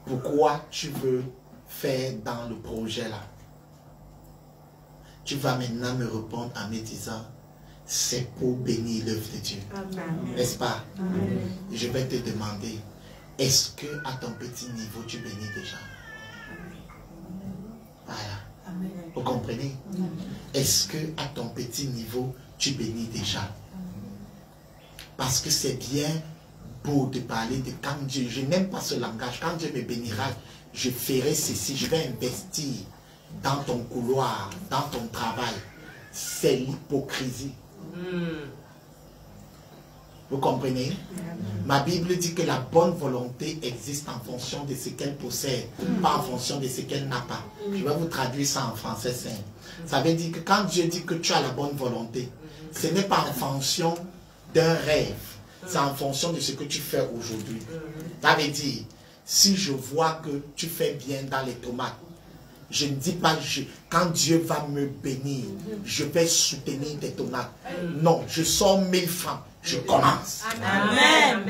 Pourquoi tu veux faire dans le projet là? Tu vas maintenant me répondre en me disant, c'est pour bénir l'œuvre de Dieu. N'est-ce pas? Je vais te demander, est-ce que à ton petit niveau tu bénis déjà? Voilà. Vous comprenez? Est-ce que à ton petit niveau tu bénis déjà? Parce que c'est bien beau de parler de quand Dieu, je n'aime pas ce langage, quand Dieu me bénira, je ferai ceci, je vais investir dans ton couloir, dans ton travail. C'est l'hypocrisie. Vous comprenez? Ma Bible dit que la bonne volonté existe en fonction de ce qu'elle possède, pas en fonction de ce qu'elle n'a pas. Je vais vous traduire ça en français simple. Ça veut dire que quand Dieu dit que tu as la bonne volonté, ce n'est pas en fonction d'un rêve, c'est en fonction de ce que tu fais aujourd'hui. Ça veut dire, si je vois que tu fais bien dans les tomates, je ne dis pas, quand Dieu va me bénir, je vais soutenir des tomates. Non, je sors 1000 francs, je commence. Amen.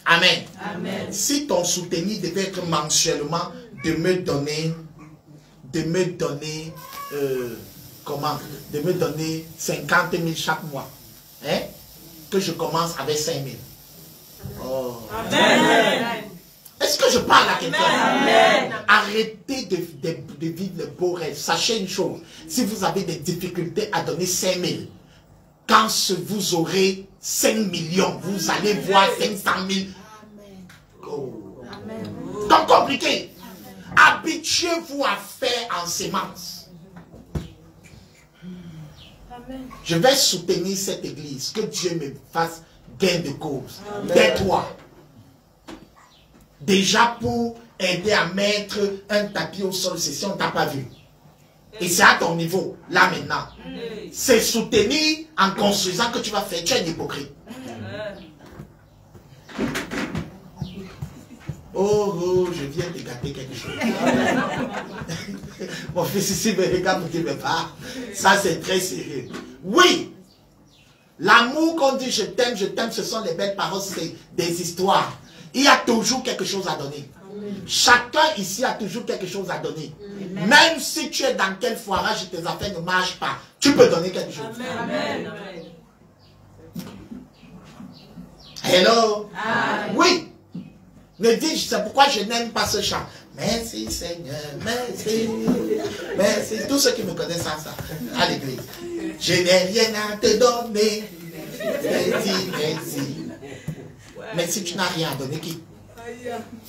Amen. Amen. Si ton soutenir devait être mensuellement de me donner, de me donner 50 000 chaque mois, hein, que je commence avec 5 000. Oh. Amen. Est-ce que je parle à quelqu'un? Amen. Arrêtez de vivre le beau rêve. Sachez une chose, si vous avez des difficultés à donner 5 000, quand vous aurez 5 millions, vous allez voir 500 000. Oh. Donc compliqué. Habituez-vous à faire en sémence. Je vais soutenir cette église. Que Dieu me fasse gain de cause. Tais-toi. Déjà pour aider à mettre un tapis au sol, c'est si on ne t'a pas vu. Et c'est à ton niveau, là maintenant. C'est soutenir en construisant que tu vas faire. Tu es un hypocrite. Oh, je viens de gâter quelque chose. Mon fils ici me regarde, me dit, mais pas. Ça, c'est très sérieux. Oui, l'amour qu'on dit je t'aime, ce sont les belles paroles, c'est des histoires. Il y a toujours quelque chose à donner. Chacun ici a toujours quelque chose à donner. Même si tu es dans quel foirage et tes affaires ne marchent pas, tu peux donner quelque chose. Amen. Hello? Amen. Oui. Ne dis, c'est pourquoi je n'aime pas ce chant. Merci Seigneur, merci. Merci. Tous ceux qui me connaissent ça à l'église. Je n'ai rien à te donner. Merci. Mais si tu n'as rien à donner, qui?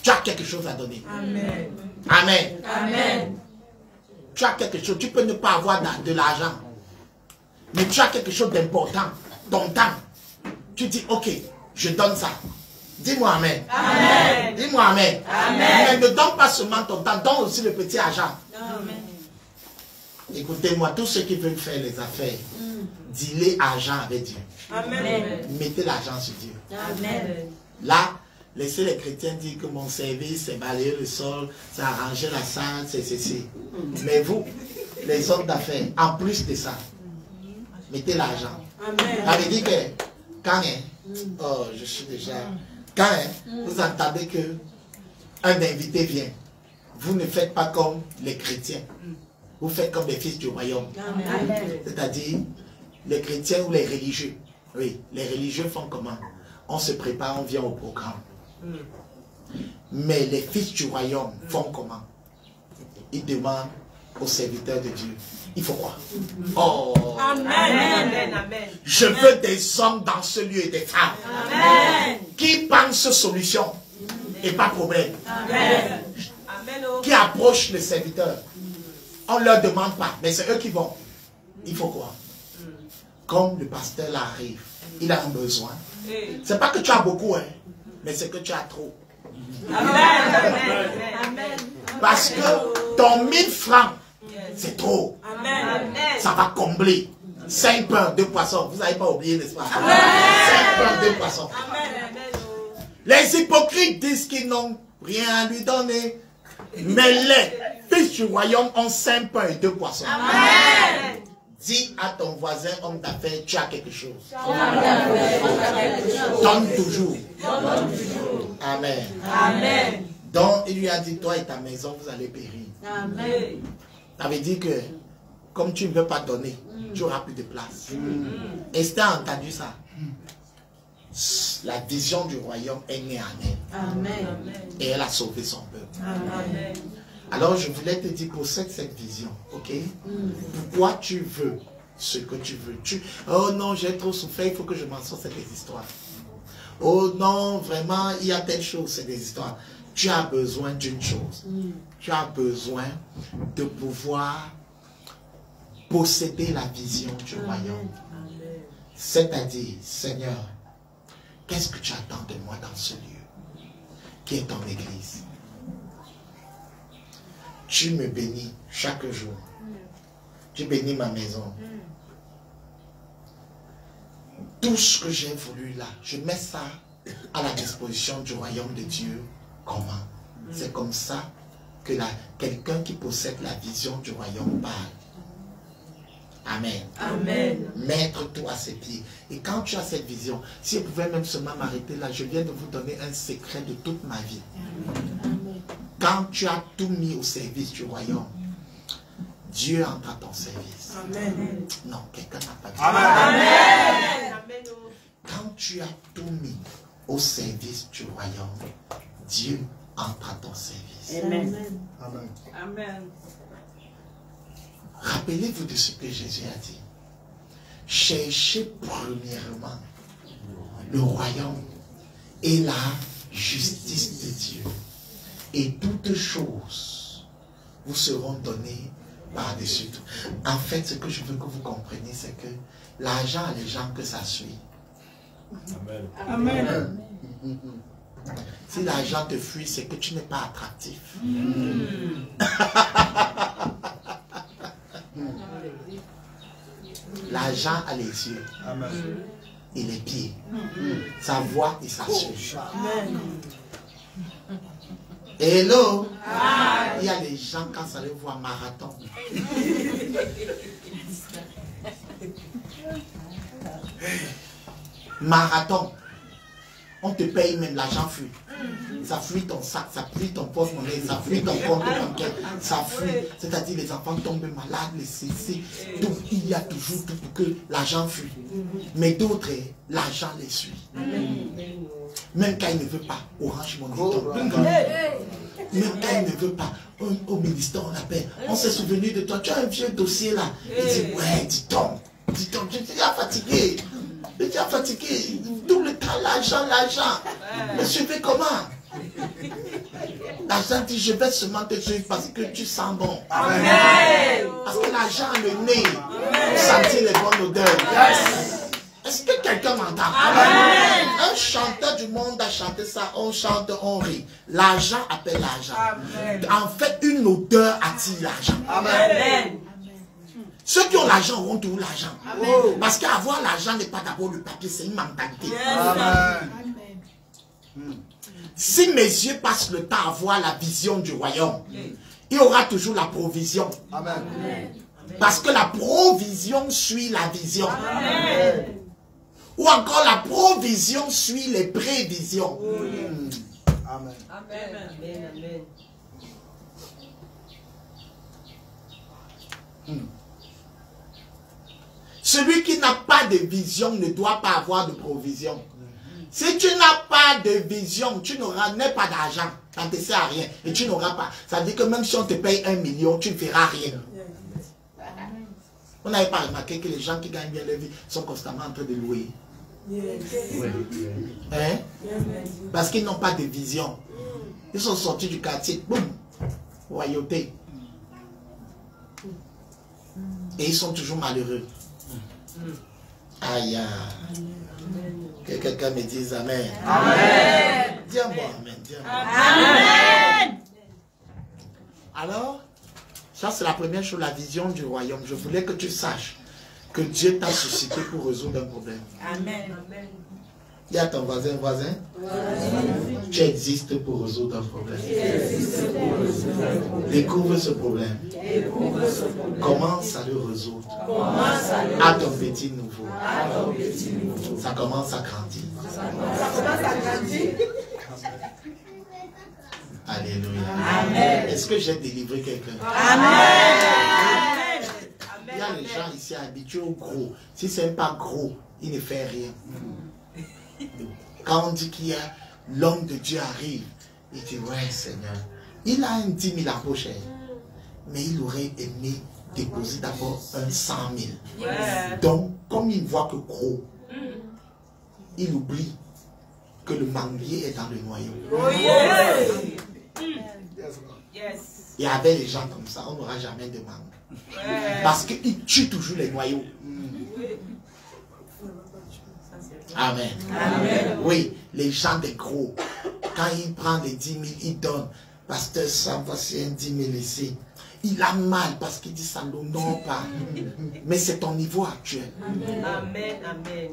Tu as quelque chose à donner. Amen. Amen. Amen. Tu as quelque chose. Tu peux ne pas avoir de l'argent. Mais tu as quelque chose d'important. Ton temps. Tu dis, ok, je donne ça. Dis-moi Amen. Amen. Dis-moi Amen. Amen. Mais ne donne pas seulement ton temps, donne aussi le petit argent. Amen. Écoutez-moi, tous ceux qui veulent faire les affaires, dis-les argent avec Dieu. Amen. Mettez l'argent sur Dieu. Amen. Là, laissez les chrétiens dire que mon service, c'est balayer le sol, c'est arranger la salle, c'est ceci. Mais vous, les hommes d'affaires, en plus de ça, mettez l'argent. Amen. Ça veut dire que quand, oh, je suis déjà... Quand vous entendez que un invité vient, vous ne faites pas comme les chrétiens. Vous faites comme les fils du royaume. C'est-à-dire, les chrétiens ou les religieux. Oui, les religieux font comment? On se prépare, on vient au programme. Mais les fils du royaume font comment? Ils demandent aux serviteurs de Dieu. Il faut quoi? Oh! Amen. Je veux des hommes dans ce lieu et des femmes Amen. qui pensent solution et pas problème. Amen. Qui approchent les serviteurs. On ne leur demande pas, mais c'est eux qui vont. Il faut quoi? Comme le pasteur là arrive, il a un besoin. C'est pas que tu as beaucoup, hein, mais c'est que tu as trop. Amen. Parce que ton 1000 francs, c'est trop. Amen. Ça va combler 5 pains, 2 poissons. Vous n'avez pas oublié, n'est-ce pas? 5 pains, 2 poissons. Les hypocrites disent qu'ils n'ont rien à lui donner. Mais les fils du royaume ont 5 pains et 2 poissons. Amen. Dis à ton voisin, homme d'affaires, tu as quelque chose. Donne toujours. Amen. Amen. Donc, il lui a dit, toi et ta maison, vous allez périr. Amen. Ça veut dire que, comme tu ne veux pas donner, tu n'auras plus de place. Esther a entendu ça. La vision du royaume est née en elle. Amen. Et elle a sauvé son peuple. Amen. Alors, je voulais te dire, possède cette vision, ok? Pourquoi tu veux ce que tu veux? Oh non, j'ai trop souffert, il faut que je m'en sorte, c'est des histoires. Oh non, vraiment, il y a telle chose, c'est des histoires. Tu as besoin d'une chose. Tu as besoin de pouvoir posséder la vision du royaume. C'est-à-dire, Seigneur, qu'est-ce que tu attends de moi dans ce lieu qui est ton église? Tu me bénis chaque jour. Tu bénis ma maison. Tout ce que j'ai voulu là, je mets ça à la disposition du royaume de Dieu. Comment? C'est comme ça que quelqu'un qui possède la vision du royaume parle. Amen. Amen. Mettre tout à ses pieds. Et quand tu as cette vision, si je pouvais même seulement m'arrêter là, je viens de vous donner un secret de toute ma vie. Quand tu as tout mis au service du royaume, Dieu entre à ton service. Amen. Non, quelqu'un n'a pas dit. Amen. Quand tu as tout mis au service du royaume, Dieu entre à ton service. Amen. Amen. Amen. Rappelez-vous de ce que Jésus a dit. Cherchez premièrement le royaume et la justice de Dieu. Et toutes choses vous seront données par-dessus tout. En fait, ce que je veux que vous compreniez, c'est que l'argent a les gens que ça suit. Amen. Amen. Si l'argent te fuit, c'est que tu n'es pas attractif. L'argent a les yeux et les pieds, sa voix et sa souche. Hello, il y a les gens quand ça les voit marathon. Marathon. On te paye même, l'argent fuit. Ça fuit ton sac, ça fuit ton porte-monnaie, ça fuit ton compte bancaire, ça fuit. C'est-à-dire les enfants tombent malades, les ceci. Donc il y a toujours tout pour que l'argent fuit. Mais d'autres, l'argent les suit. Même quand il ne veut pas, Orange Money tombe. Même quand il ne veut pas, au ministère on appelle. On s'est souvenu de toi, tu as un vieux dossier là. Il dit, ouais, dis donc, je suis déjà fatigué. Je suis fatigué, tout le temps l'argent. Mais je fais comment? L'argent dit, je vais seulement te suivre parce que tu sens bon. Amen. Parce que l'argent a le nez pour sentir les bonnes odeurs. Est-ce que quelqu'un m'entend? Un chanteur du monde a chanté ça, on chante, on rit. L'argent appelle l'argent. En fait, une odeur attire l'argent. Amen. Ceux qui ont l'argent auront toujours l'argent. Parce qu'avoir l'argent n'est pas d'abord le papier, c'est une mentalité. Amen. Si mes yeux passent le temps à voir la vision du royaume, il y aura toujours la provision. Amen. Parce que la provision suit la vision. Amen. Ou encore la provision suit les prévisions. Amen. Amen. Celui qui n'a pas de vision ne doit pas avoir de provision. Si tu n'as pas de vision, tu n'auras pas d'argent. Ça ne te sert à rien. Et tu n'auras pas. Ça veut dire que même si on te paye 1 million, tu ne feras rien. On n'avait pas remarqué que les gens qui gagnent bien leur vie sont constamment en train de louer. Hein? Parce qu'ils n'ont pas de vision. Ils sont sortis du quartier. Boum! Royauté. Et ils sont toujours malheureux. Aïe. Que quelqu'un me dise Amen. Amen. Dis-moi Amen. Amen. Alors, ça c'est la première chose, la vision du royaume. Je voulais que tu saches que Dieu t'a suscité pour résoudre un problème. Amen. Dis à ton voisin, tu existes pour résoudre un problème. Découvre ce problème. Commence à le résoudre. À ton petit nouveau. Ça commence à grandir. Alléluia. Est-ce que j'ai délivré quelqu'un? Amen. Il y a les gens ici habitués au gros. Si ce n'est pas gros, il ne fait rien. Quand on dit qu'il y a l'homme de Dieu arrive, il dit, ouais Seigneur, il a un 10 000 en pochette, mais il aurait aimé déposer d'abord un 100 000. Donc, comme il voit que gros, il oublie que le manguier est dans le noyau. Et avec les gens comme ça, on n'aura jamais de mangue. Parce qu'ils tuent toujours les noyaux. Amen. Amen. Oui, les gens des gros, quand ils prennent les 10 000, ils donnent. Pasteur Sam, voici un 10 000 ici. Il a mal parce qu'il dit ça ne l'honore pas. Mais c'est ton niveau actuel. Amen. Amen.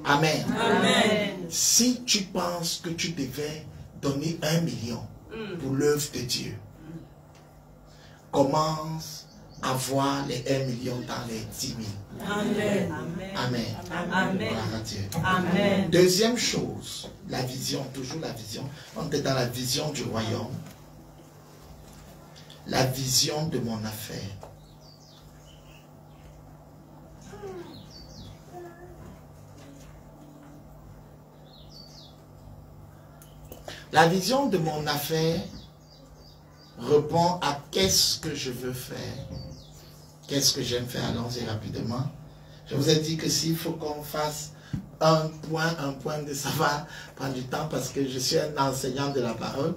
Amen. Amen. Si tu penses que tu devais donner 1 million pour l'œuvre de Dieu, commence à voir les 1 million dans les 10 000. Amen. Amen. Amen. Voilà, Dieu. Amen. Deuxième chose, la vision, toujours la vision. On est dans la vision du royaume. La vision de mon affaire. La vision de mon affaire répond à qu'est-ce que je veux faire. Qu'est-ce que j'aime faire? Allons-y rapidement. Je vous ai dit que s'il faut qu'on fasse un point de ça va prendre du temps parce que je suis un enseignant de la parole.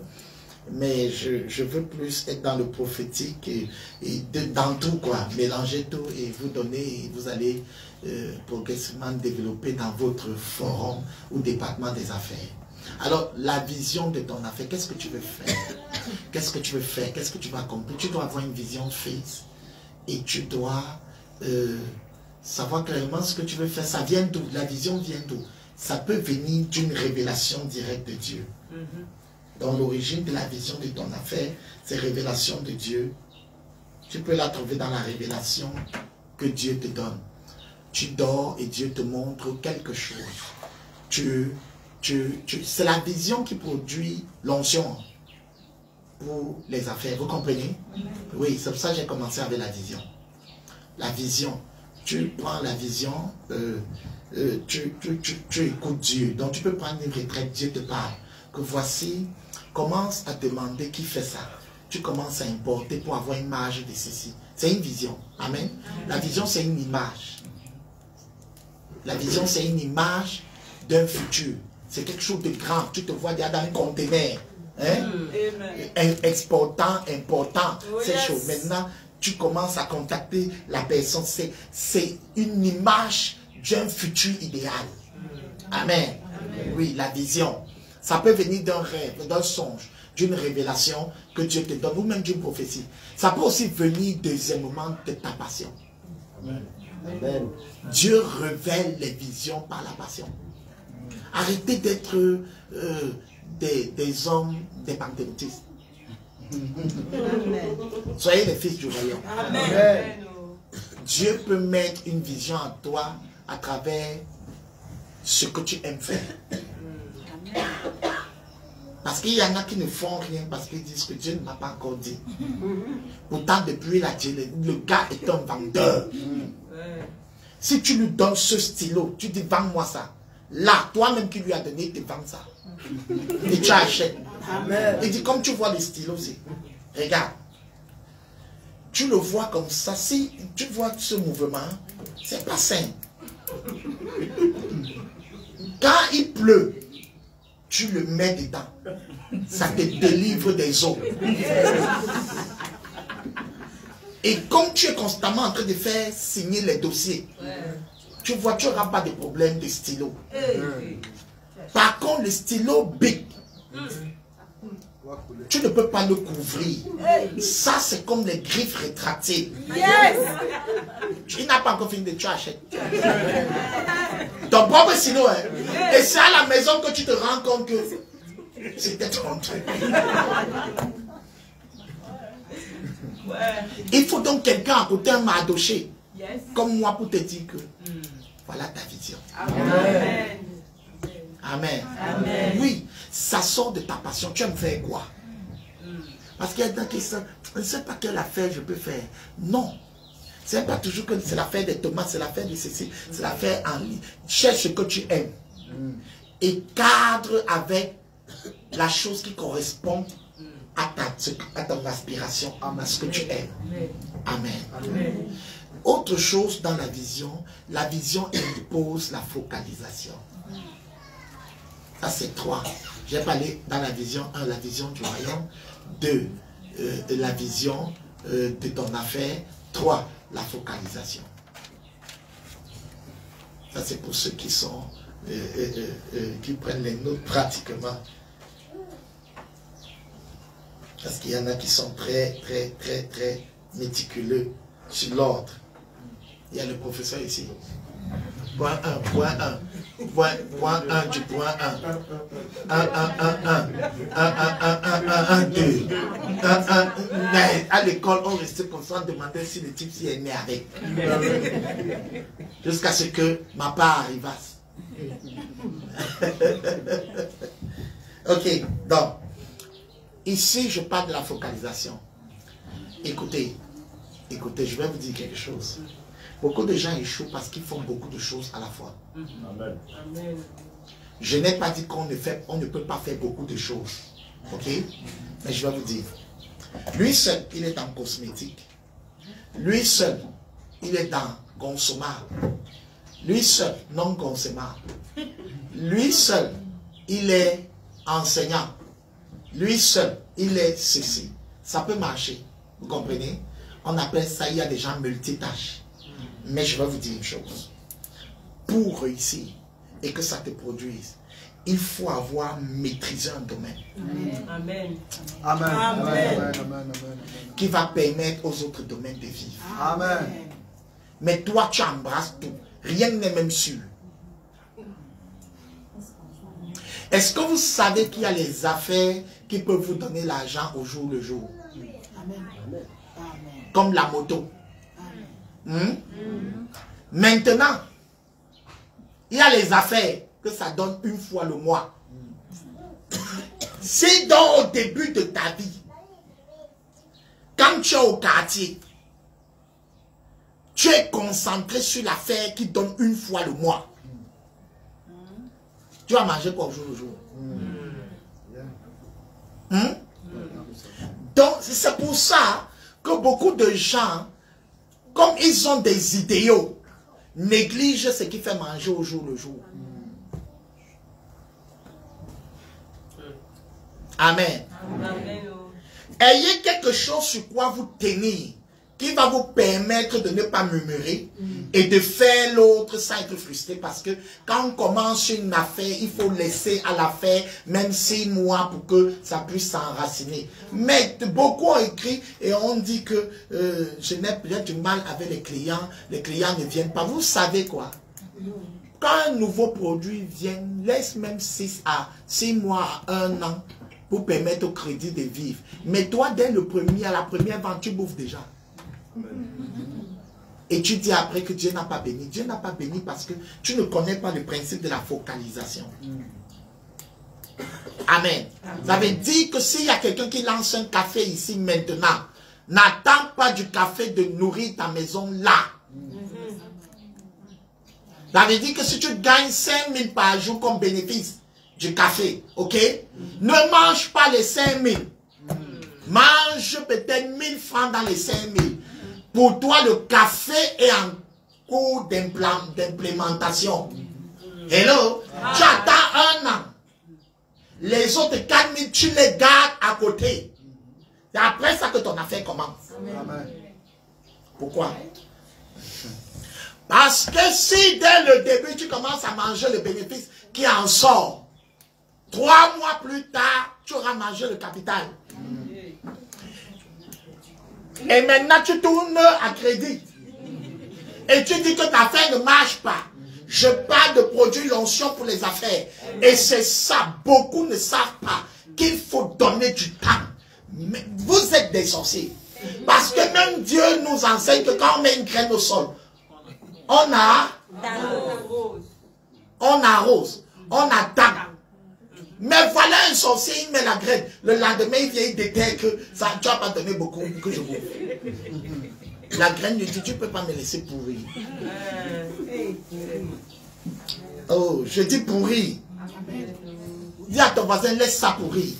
Mais je veux plus être dans le prophétique et dans tout quoi. Mélanger tout et vous donner, et vous allez progressivement développer dans votre forum ou département des affaires. Alors, la vision de ton affaire, qu'est-ce que tu veux faire? Qu'est-ce que tu veux faire? Qu'est-ce que tu vas accomplir? Tu dois avoir une vision fixe. Et tu dois savoir clairement ce que tu veux faire, ça vient d'où? La vision vient d'où? Ça peut venir d'une révélation directe de Dieu. Dans l'origine de la vision de ton affaire, c'est révélation de Dieu. Tu peux la trouver dans la révélation que Dieu te donne. Tu dors et Dieu te montre quelque chose. C'est la vision qui produit l'onction pour les affaires. Vous comprenez? Oui, c'est pour ça que j'ai commencé avec la vision. La vision. Tu prends la vision, tu écoutes Dieu. Donc tu peux prendre une retraite, Dieu te parle. Que voici, commence à demander qui fait ça. Tu commences à importer pour avoir une image de ceci. C'est une vision. Amen. La vision, c'est une image. La vision, c'est une image d'un futur. C'est quelque chose de grand. Tu te vois dans un conteneur. Hein? Exportant, important. Ces choses. Maintenant, tu commences à contacter la personne. C'est une image d'un futur idéal. Amen. Oui, la vision. Ça peut venir d'un rêve, d'un songe, d'une révélation que Dieu te donne, ou même d'une prophétie. Ça peut aussi venir deuxièmement de ta passion. Amen. Dieu révèle les visions par la passion. Arrêtez d'être des hommes des pentecôtistes. Soyez les fils du royaume. Amen. Dieu peut mettre une vision en toi à travers ce que tu aimes faire. Parce qu'il y en a qui ne font rien parce qu'ils disent que Dieu ne m'a pas encore dit. Pourtant, depuis la télé, le gars est un vendeur. Si tu lui donnes ce stylo, tu dis vends-moi ça. Là, toi-même qui lui as donné, il te vend ça. Et tu achètes. Il dit comme tu vois le stylo, regarde. Tu le vois comme ça. Si tu vois ce mouvement, c'est pas sain. Quand il pleut, tu le mets dedans. Ça te délivre des eaux. Et comme tu es constamment en train de faire signer les dossiers, tu vois, tu n'auras pas de problème de stylo. Par contre, le stylo big, tu ne peux pas le couvrir. Ça, c'est comme les griffes rétractées. Il n'a pas encore fini de tu achètes. Ton propre stylo, hein. Et c'est à la maison que tu te rends compte que c'était ton truc. Il faut donc quelqu'un à côté, un mardoché, comme moi, pour te dire que voilà ta vision. Amen. Amen. Amen. Oui, ça sort de ta passion. Tu aimes faire quoi? Parce qu'il y a des qui je ne sais pas quelle affaire je peux faire. Non. Ce n'est pas toujours que c'est l'affaire des tomates, c'est l'affaire de ceci, c'est l'affaire en ligne. Cherche ce que tu aimes. Et cadre avec la chose qui correspond à ton aspiration, à ce que tu aimes. Amen. Amen. Autre chose dans la vision impose la focalisation. Ça c'est 3. J'ai parlé dans la vision 1, la vision du royaume. 2, la vision de ton affaire. 3, la focalisation. Ça c'est pour ceux qui sont qui prennent les notes pratiquement. Parce qu'il y en a qui sont très méticuleux sur l'ordre. Il y a le professeur ici. Point 1, point 1. Point 1 du point 1. 1, 2. 1. Mais à l'école, on restait comme ça, on demandait si le type s'y est né avec. Jusqu'à ce que ma part arrivasse. Ok, donc. Ici, je parle de la focalisation. Écoutez, je vais vous dire quelque chose. Beaucoup de gens échouent parce qu'ils font beaucoup de choses à la fois. Amen. Je n'ai pas dit qu'on ne peut pas faire beaucoup de choses. Ok? Mais je vais vous dire. Lui seul, il est dans cosmétique. Lui seul, il est dans consommable. Lui seul, non consommable. Lui seul, il est enseignant. Lui seul, il est ceci. Ça peut marcher. Vous comprenez? On appelle ça, il y a des gens multitâches. Mais je vais vous dire une chose. Pour réussir et que ça te produise, il faut avoir maîtrisé un domaine. Amen. Amen. Amen. Qui va permettre aux autres domaines de vivre. Amen. Mais toi, tu embrasses tout. Rien n'est même sûr. Est-ce que vous savez qu'il y a les affaires qui peuvent vous donner l'argent au jour le jour? Amen. Comme la moto. Maintenant, il y a les affaires que ça donne une fois le mois. Si donc au début de ta vie, quand tu es au quartier, tu es concentré sur l'affaire qui donne une fois le mois, tu vas manger quoi au jour le jour? Donc, c'est pour ça que beaucoup de gens, comme ils ont des idéaux, négligent ce qui fait manger au jour le jour. Amen. Amen. Ayez quelque chose sur quoi vous tenir, qui va vous permettre de ne pas murmurer et de faire l'autre sans être frustré. Parce que quand on commence une affaire, il faut laisser à l'affaire même 6 mois pour que ça puisse s'enraciner. Mais beaucoup ont écrit et on dit que je n'ai plus du mal avec les clients ne viennent pas. Vous savez quoi? Quand un nouveau produit vient, laisse même 6 mois à 1 an pour permettre au crédit de vivre. Mais toi, dès à la première vente, tu bouffes déjà. Et tu dis après que Dieu n'a pas béni. Dieu n'a pas béni parce que tu ne connais pas le principe de la focalisation. Amen. Ça veut dire que s'il y a quelqu'un qui lance un café ici maintenant, n'attends pas du café de nourrir ta maison là. Ça veut dire que si tu gagnes 5 000 par jour comme bénéfice du café, ok? Ne mange pas les 5 000. Mange peut-être 1 000 francs dans les 5 000. Pour toi, le café est en cours d'implémentation. Hello? Tu attends 1 an. Les autres 4 000, tu les gardes à côté. C'est après ça que ton affaire commence. Amen. Pourquoi? Parce que si dès le début, tu commences à manger le bénéfice qui en sort, 3 mois plus tard, tu auras mangé le capital. Et maintenant, tu tournes à crédit. Et tu dis que ta affaire ne marche pas. Je parle de produits l'onction pour les affaires. Et c'est ça, beaucoup ne savent pas qu'il faut donner du temps. Mais vous êtes des sorciers. Parce que même Dieu nous enseigne que quand on met une graine au sol, on arrose, on attend. Mais voilà un sorcier, il met la graine. Le lendemain, il vient, il déterre que ça ne va pas donner beaucoup, que je bouffe. La graine lui dit, tu ne peux pas me laisser pourrir. Oh, je dis pourrir. Dis à ton voisin, laisse ça pourrir.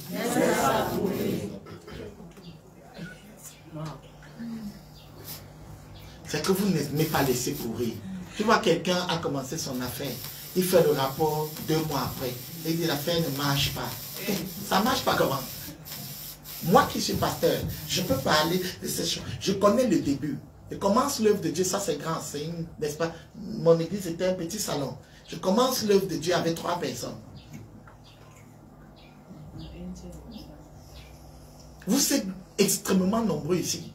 C'est que vous n'aimez pas laisser pourrir. Tu vois, quelqu'un a commencé son affaire. Il fait le rapport 2 mois après. Il dit l'affaire ne marche pas. Ça ne marche pas comment? Moi qui suis pasteur, je peux parler de ces choses. Je connais le début. Je commence l'œuvre de Dieu, ça c'est grand, c'est une, n'est-ce pas? Mon église était un petit salon. Je commence l'œuvre de Dieu avec 3 personnes. Vous êtes extrêmement nombreux ici.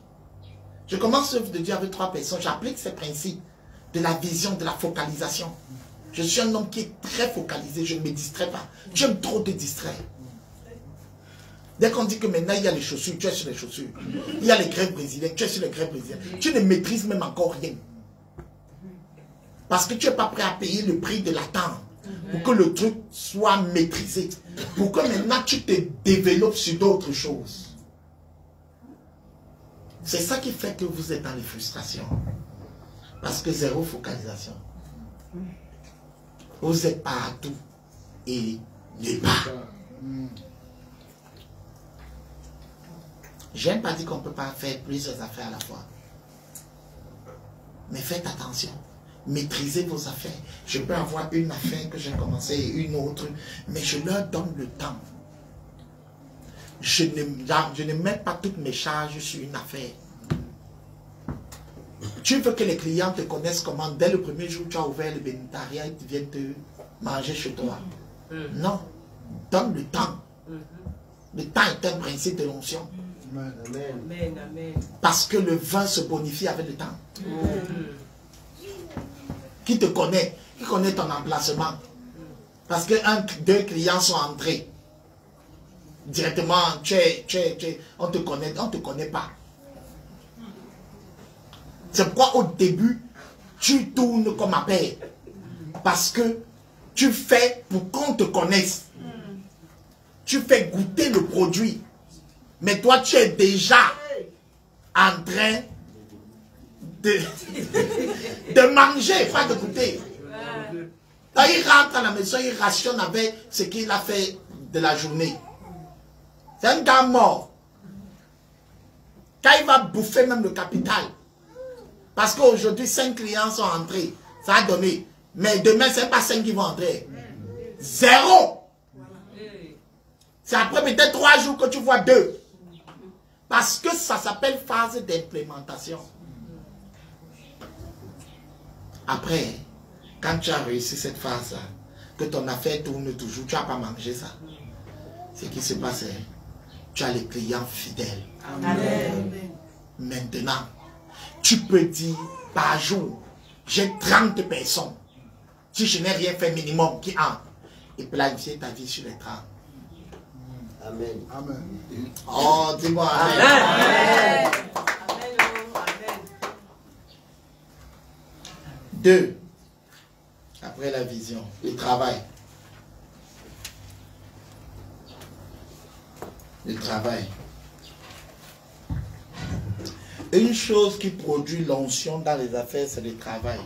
Je commence l'œuvre de Dieu avec 3 personnes. J'applique ces principes de la vision, de la focalisation. Je suis un homme qui est très focalisé, je ne me distrais pas. J'aime trop te distraire. Dès qu'on dit que maintenant il y a les chaussures, tu es sur les chaussures. Il y a les grèves brésiliennes, tu es sur les grèves brésiliennes. Tu ne maîtrises même encore rien. Parce que tu n'es pas prêt à payer le prix de l'attente pour que le truc soit maîtrisé. Pour que maintenant tu te développes sur d'autres choses. C'est ça qui fait que vous êtes dans les frustrations. Parce que zéro focalisation. Vous êtes partout et nulle part. J'aime pas dire qu'on ne peut pas faire plusieurs affaires à la fois. Mais faites attention. Maîtrisez vos affaires. Je peux avoir une affaire que j'ai commencé et une autre, mais je leur donne le temps. Je ne mets pas toutes mes charges sur une affaire. Tu veux que les clients te connaissent comment? Dès le premier jour, tu as ouvert le bénétariat, ils viennent te manger chez toi. Non. Donne le temps. Le temps est un principe de l'onction. Amen. Parce que le vin se bonifie avec le temps. qui te connaît, qui connaît ton emplacement. Parce que deux clients sont entrés. Directement, on te connaît pas. C'est pourquoi au début, tu tournes comme un père. Parce que tu fais pour qu'on te connaisse. Tu fais goûter le produit. Mais toi, tu es déjà en train de manger, pas de goûter. Quand il rentre à la maison, il rationne avec ce qu'il a fait de la journée. C'est un gars mort. Quand il va bouffer même le capital. Parce qu'aujourd'hui, 5 clients sont entrés. Ça a donné. Mais demain, ce n'est pas 5 qui vont entrer. 0. C'est après peut-être 3 jours que tu vois 2. Parce que ça s'appelle phase d'implémentation. Après, quand tu as réussi cette phase-là, que ton affaire tourne toujours, tu n'as pas mangé ça. Ce qui se passe, tu as les clients fidèles. Amen. Maintenant, tu peux dire par jour, j'ai 30 personnes. Si je n'ai rien fait minimum qui entrent. Et planifier ta vie sur les 30. Amen. Amen. Oh, dis-moi amen. Amen. Amen. 2. Après la vision, le travail. Le travail. Une chose qui produit l'onction dans les affaires, c'est le travail.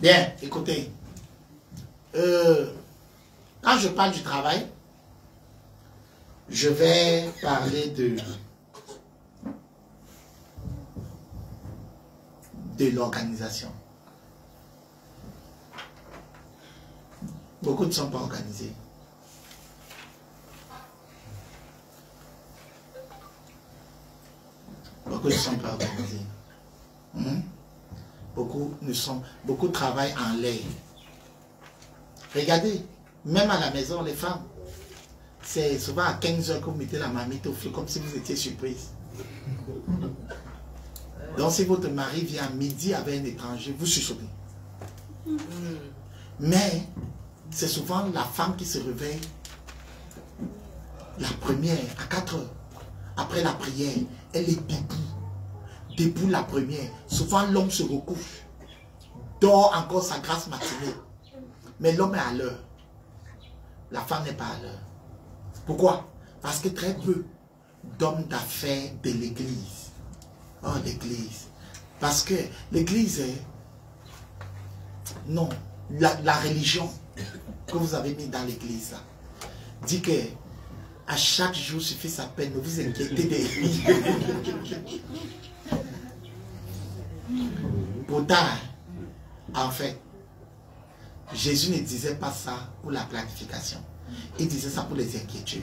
Bien, écoutez. Quand je parle du travail, je vais parler de l'organisation. Beaucoup ne sont pas organisés. Beaucoup ne sont pas organisés. Beaucoup travaillent en l'air. Regardez, même à la maison, les femmes, c'est souvent à 15 h que vous mettez la marmite au feu comme si vous étiez surprise. Donc si votre mari vient à midi avec un étranger, vous chuchotez. Mais c'est souvent la femme qui se réveille la première à 4 h. Après la prière, elle est debout la première. Souvent l'homme se recouche, dort encore sa grasse matinée. Mais l'homme est à l'heure. La femme n'est pas à l'heure. Pourquoi? Parce que très peu d'hommes d'affaires de l'église. Oh, l'église. Parce que l'église est... Non, la religion que vous avez mis dans l'église dit que à chaque jour suffit sa peine. Ne vous inquiétez des vies. Pourtant, en fait, Jésus ne disait pas ça pour la planification. Il disait ça pour les inquiétudes.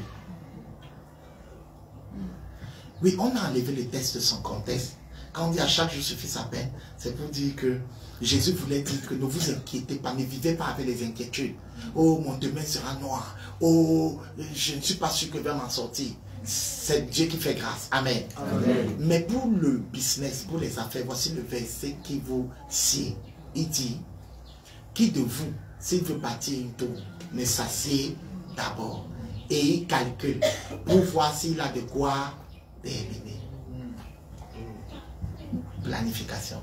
Oui, on a enlevé le texte de son contexte. Quand on dit à chaque jour suffit sa peine, c'est pour dire que Jésus voulait dire que ne vous inquiétez pas, ne vivez pas avec les inquiétudes. Oh, mon demain sera noir. Oh, je ne suis pas sûr que je vais m'en sortir. C'est Dieu qui fait grâce. Amen. Amen. Mais pour le business, pour les affaires, voici le verset qui vous sied. Il dit, qui de vous, s'il veut bâtir une tour, ne s'assied d'abord et il calcule pour voir s'il a de quoi terminer. Planification.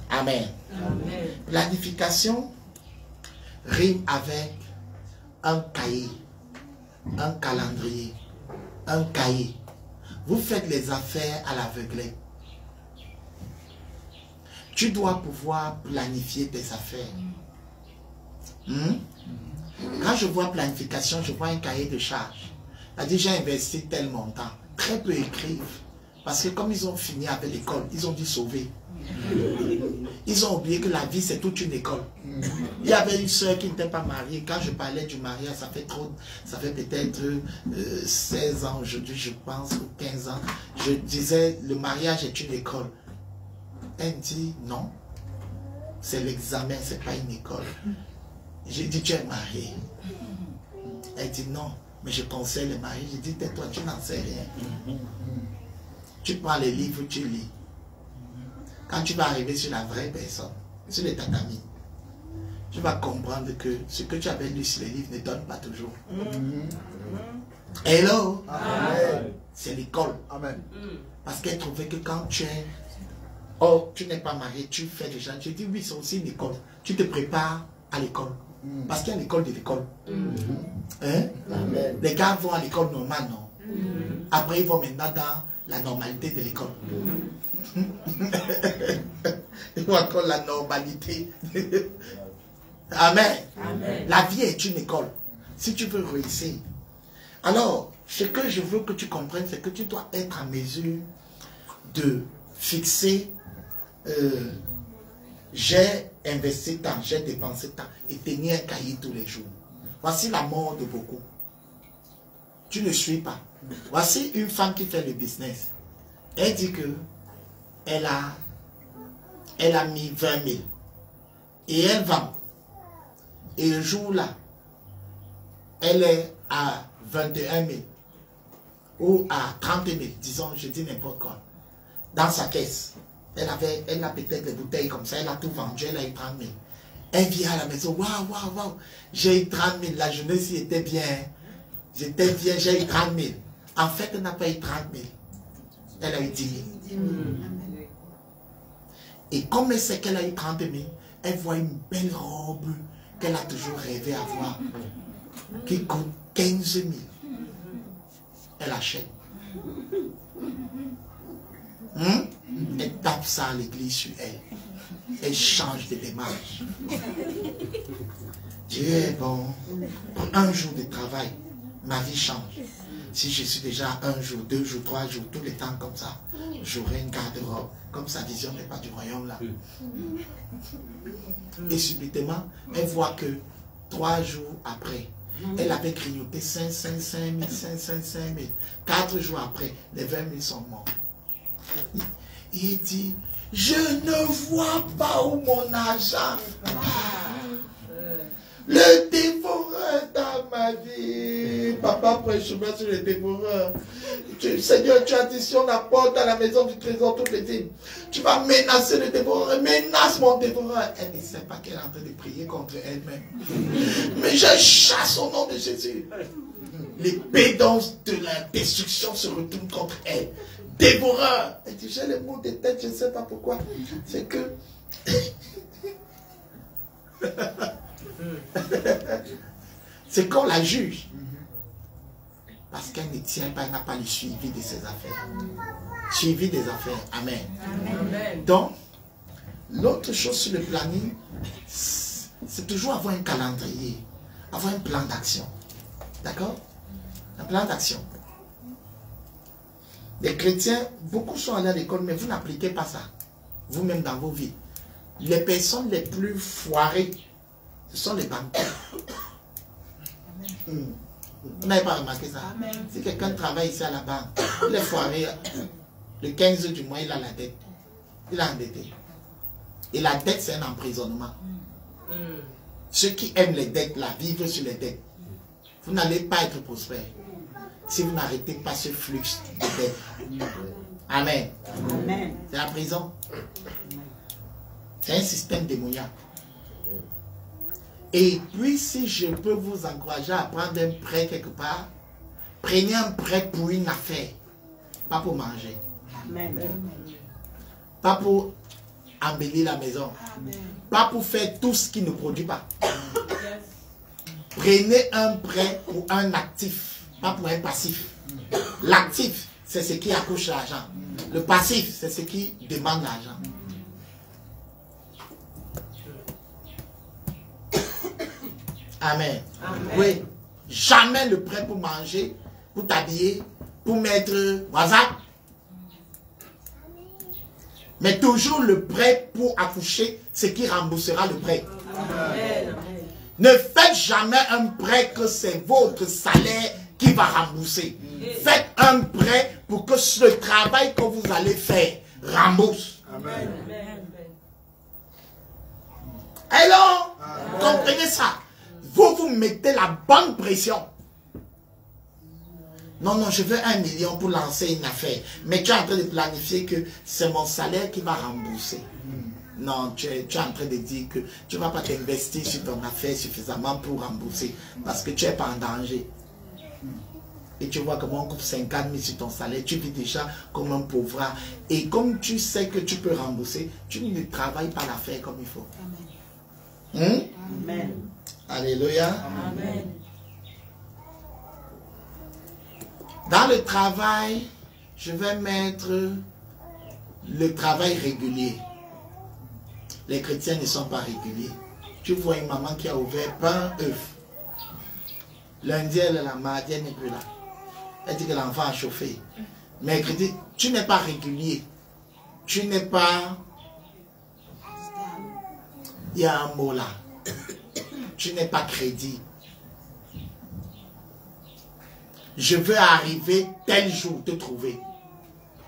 Amen. Amen. Planification rime avec un cahier, un calendrier, un cahier. Vous faites les affaires à l'aveuglette. Tu dois pouvoir planifier tes affaires. Quand je vois planification, je vois un cahier de charges. C'est-à-dire, j'ai investi tel montant. Très peu écrivent. Parce que comme ils ont fini avec l'école, ils ont dû sauver. Ils ont oublié que la vie, c'est toute une école. Il y avait une soeur qui n'était pas mariée. Quand je parlais du mariage, ça fait peut-être 16 ans aujourd'hui, je pense, ou 15 ans. Je disais, le mariage est une école. Elle dit, non, c'est l'examen, c'est pas une école. J'ai dit, tu es mariée. Elle dit, non, mais je conseille le mari. J'ai dit, tais-toi, tu n'en sais rien. Tu prends les livres, tu lis. Quand tu vas arriver sur la vraie personne, sur les tatamis, tu vas comprendre que ce que tu avais lu sur les livres ne donne pas toujours. Hello. C'est l'école. Parce qu'elle trouvait que quand tu es... Oh, tu n'es pas marié, tu fais déjà... Je dis oui, c'est aussi une école. Tu te prépares à l'école. Parce qu'il y a l'école de l'école. Hein? Les gars vont à l'école normale, non? Après, ils vont maintenant dans la normalité de l'école. Ils vont encore la normalité. Amen. La vie est une école. Si tu veux réussir. Alors, ce que je veux que tu comprennes, c'est que tu dois être en mesure de fixer j'ai investi tant, j'ai dépensé tant, et tenir un cahier tous les jours. Voici la mort de beaucoup. Tu ne suis pas. Voici une femme qui fait le business. Elle dit que elle a mis 20 000 et elle vend. Et le jour là, elle est à 21 000 ou à 30 000, disons, je dis n'importe quoi, dans sa caisse. Elle a peut-être des bouteilles comme ça, elle a tout vendu, elle a eu 30 000. Elle vient à la maison, waouh, j'ai eu 30 000, la jeunesse était bien, j'étais bien, j'ai eu 30 000. En fait, elle n'a pas eu 30 000, elle a eu 10 000. Et comme elle sait qu'elle a eu 30 000, elle voit une belle robe qu'elle a toujours rêvé avoir, qui coûte 15 000. Elle achète. Elle tape ça à l'église sur elle. Elle change de démarche. Dieu est bon. Pour un jour de travail, ma vie change. Si je suis déjà 1 jour, 2 jours, 3 jours, tout le temps comme ça, j'aurai une garde-robe. Comme sa vision n'est pas du royaume là. Et subitement, elle voit que 3 jours après, elle avait grignoté 5 000. 4 jours après, les 20 000 sont morts. Il dit, je ne vois pas où mon argent. Le dévoreur dans ma vie. Papa prêche sur le dévoreur. Seigneur, tu as dit, si on apporte à la maison du trésor toutes les dîmes, tu vas menacer le dévoreur. Menace mon dévoreur. Elle ne sait pas qu'elle est en train de prier contre elle-même. Mais je chasse au nom de Jésus. Les pédants de la destruction se retournent contre elle. Dévoreur. Elle dit, j'ai les mots de tête, je ne sais pas pourquoi. C'est que... c'est qu'on la juge. Parce qu'elle ne tient pas, elle n'a pas le suivi de ses affaires. Suivi des affaires. Amen. Amen. Donc, l'autre chose sur le planning, c'est toujours avoir un calendrier, avoir un plan d'action. D'accord? Un plan d'action. Les chrétiens, beaucoup sont allés à l'école, mais vous n'appliquez pas ça. Vous-même dans vos vies. Les personnes les plus foirées, ce sont les banquiers. Vous n'avez pas remarqué ça? Amen. Si quelqu'un travaille ici à la banque, il est foiré, le 15 du mois, il a la dette. Il a endetté. Et la dette, c'est un emprisonnement. Ceux qui aiment les dettes, là, vivent sur les dettes. Vous n'allez pas être prospère si vous n'arrêtez pas ce flux de dettes. Amen. Amen. C'est la prison. C'est un système démoniaque. Et puis, si je peux vous encourager à prendre un prêt quelque part, prenez un prêt pour une affaire, pas pour manger. Amen. Pas pour embellir la maison. Amen. Pas pour faire tout ce qui ne produit pas. Prenez un prêt pour un actif, pas pour un passif. L'actif, c'est ce qui accouche l'argent. Le passif, c'est ce qui demande l'argent. Amen. Amen. Oui. Jamais le prêt pour manger, pour t'habiller, pour mettre WhatsApp. Mais toujours le prêt pour accoucher, c'est qui remboursera le prêt. Amen. Ne faites jamais un prêt que c'est votre salaire qui va rembourser. Faites un prêt pour que le travail que vous allez faire rembourse. Amen. Alors, comprenez ça. Vous vous mettez la bonne pression. Non, non, je veux 1 million pour lancer une affaire. Mais tu es en train de planifier que c'est mon salaire qui va rembourser. Non, tu es en train de dire que tu ne vas pas t'investir sur ton affaire suffisamment pour rembourser. Parce que tu n'es pas en danger. Et tu vois comment on coupe 50 000 sur ton salaire. Tu vis déjà comme un pauvre. Et comme tu sais que tu peux rembourser, tu ne travailles pas l'affaire comme il faut. Amen. Alléluia. Amen. Dans le travail, je vais mettre le travail régulier. Les chrétiens ne sont pas réguliers. Tu vois une maman qui a ouvert pain, œuf. Lundi, elle est là, mardi, elle n'est plus là. Elle dit que l'enfant a chauffé. Mercredi, tu n'es pas régulier. Tu n'es pas... Il y a un mot là. Tu n'es pas crédible. Je veux arriver tel jour te trouver.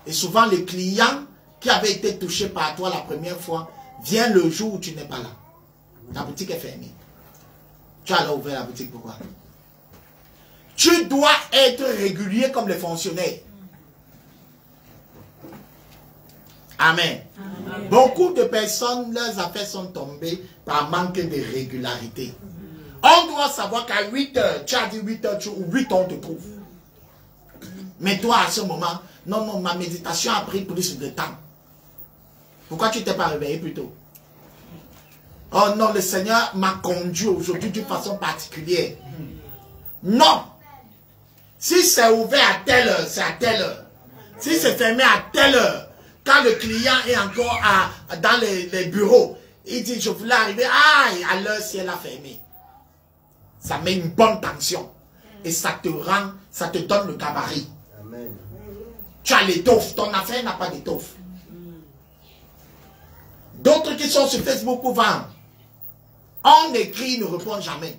Et souvent, le client qui avait été touché par toi la première fois vient le jour où tu n'es pas là. La boutique est fermée. Tu as alors ouvert la boutique, pourquoi? Tu dois être régulier comme les fonctionnaires. Amen. Amen. Beaucoup de personnes, leurs affaires sont tombées par manque de régularité. On doit savoir qu'à 8 heures, tu as dit 8 heures, ou 8 on te trouve. Mais toi, à ce moment, non, non, ma méditation a pris plus de temps. Pourquoi tu ne t'es pas réveillé plus tôt? Oh non, le Seigneur m'a conduit aujourd'hui d'une façon particulière. Non. Si c'est ouvert à telle heure, c'est à telle heure. Si c'est fermé à telle heure, quand le client est encore dans les bureaux, il dit, je voulais arriver, à l'heure si elle a fermé. Ça met une bonne tension. Et ça te rend, ça te donne le gabarit. Amen. Tu as l'étoffe, ton affaire n'a pas d'étoffe. D'autres qui sont sur Facebook pour vendre. On écrit, ils ne répondent jamais.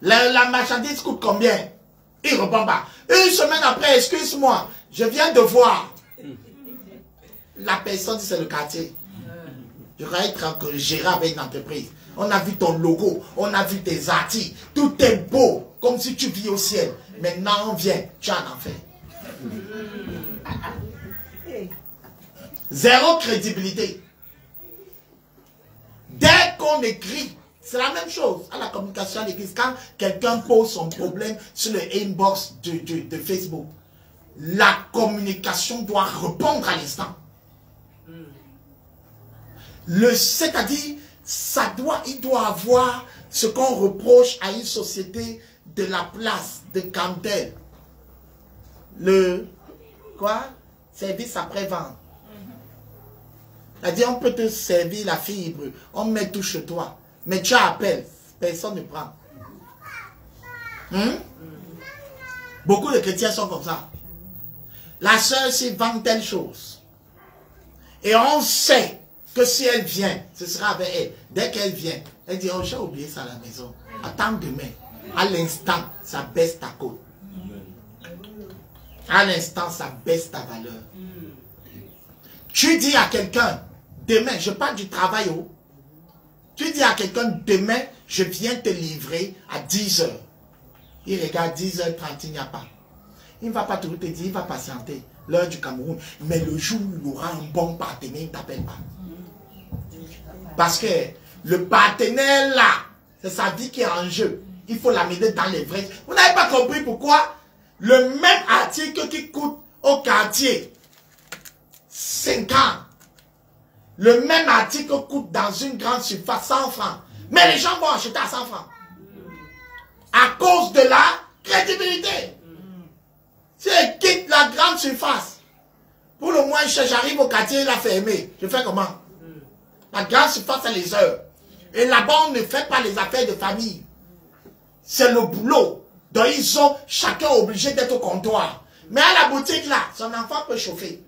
La marchandise coûte combien? Il ne répond pas. Une semaine après, excuse-moi, je viens de voir. La personne dit c'est le quartier. Je vais être géré avec une entreprise. On a vu ton logo, on a vu tes articles. Tout est beau, comme si tu vis au ciel. Maintenant, on vient, tu es en enfer. Zéro crédibilité. Dès qu'on écrit, c'est la même chose à la communication à l'église. Quand quelqu'un pose son problème sur le inbox de Facebook, la communication doit répondre à l'instant. C'est-à-dire, il doit avoir ce qu'on reproche à une société de la place de Cantel. Le service après-vente. C'est-à-dire, on peut te servir la fibre, on met tout chez toi, mais tu appelles, personne ne prend. Beaucoup de chrétiens sont comme ça. La sœur s'y vend telle chose. Et on sait que si elle vient, ce sera avec elle. Dès qu'elle vient, elle dit, oh, j'ai oublié ça à la maison. Attends demain. À l'instant, ça baisse ta cote. À l'instant, ça baisse ta valeur. Tu dis à quelqu'un, demain, je parle du travail. Tu dis à quelqu'un, demain, je viens te livrer à 10 h. Il regarde 10h30, il n'y a pas. Il ne va pas toujours te dire, il va patienter. L'heure du Cameroun. Mais le jour où il aura un bon partenaire, il ne t'appelle pas. Parce que le partenaire là, c'est sa vie qui est en jeu. Il faut l'amener dans les vrais. Vous n'avez pas compris pourquoi le même article qui coûte au quartier 5 ans, le même article coûte dans une grande surface 100 francs. Mais les gens vont acheter à 100 francs. À cause de la crédibilité. Si elle quitte la grande surface, pour le moins j'arrive au quartier, il a fermé. Je fais comment? La grande surface, c'est les heures. Et là-bas, on ne fait pas les affaires de famille. C'est le boulot. Donc, ils sont chacun obligé d'être au comptoir. Mais à la boutique, là, son enfant peut chauffer.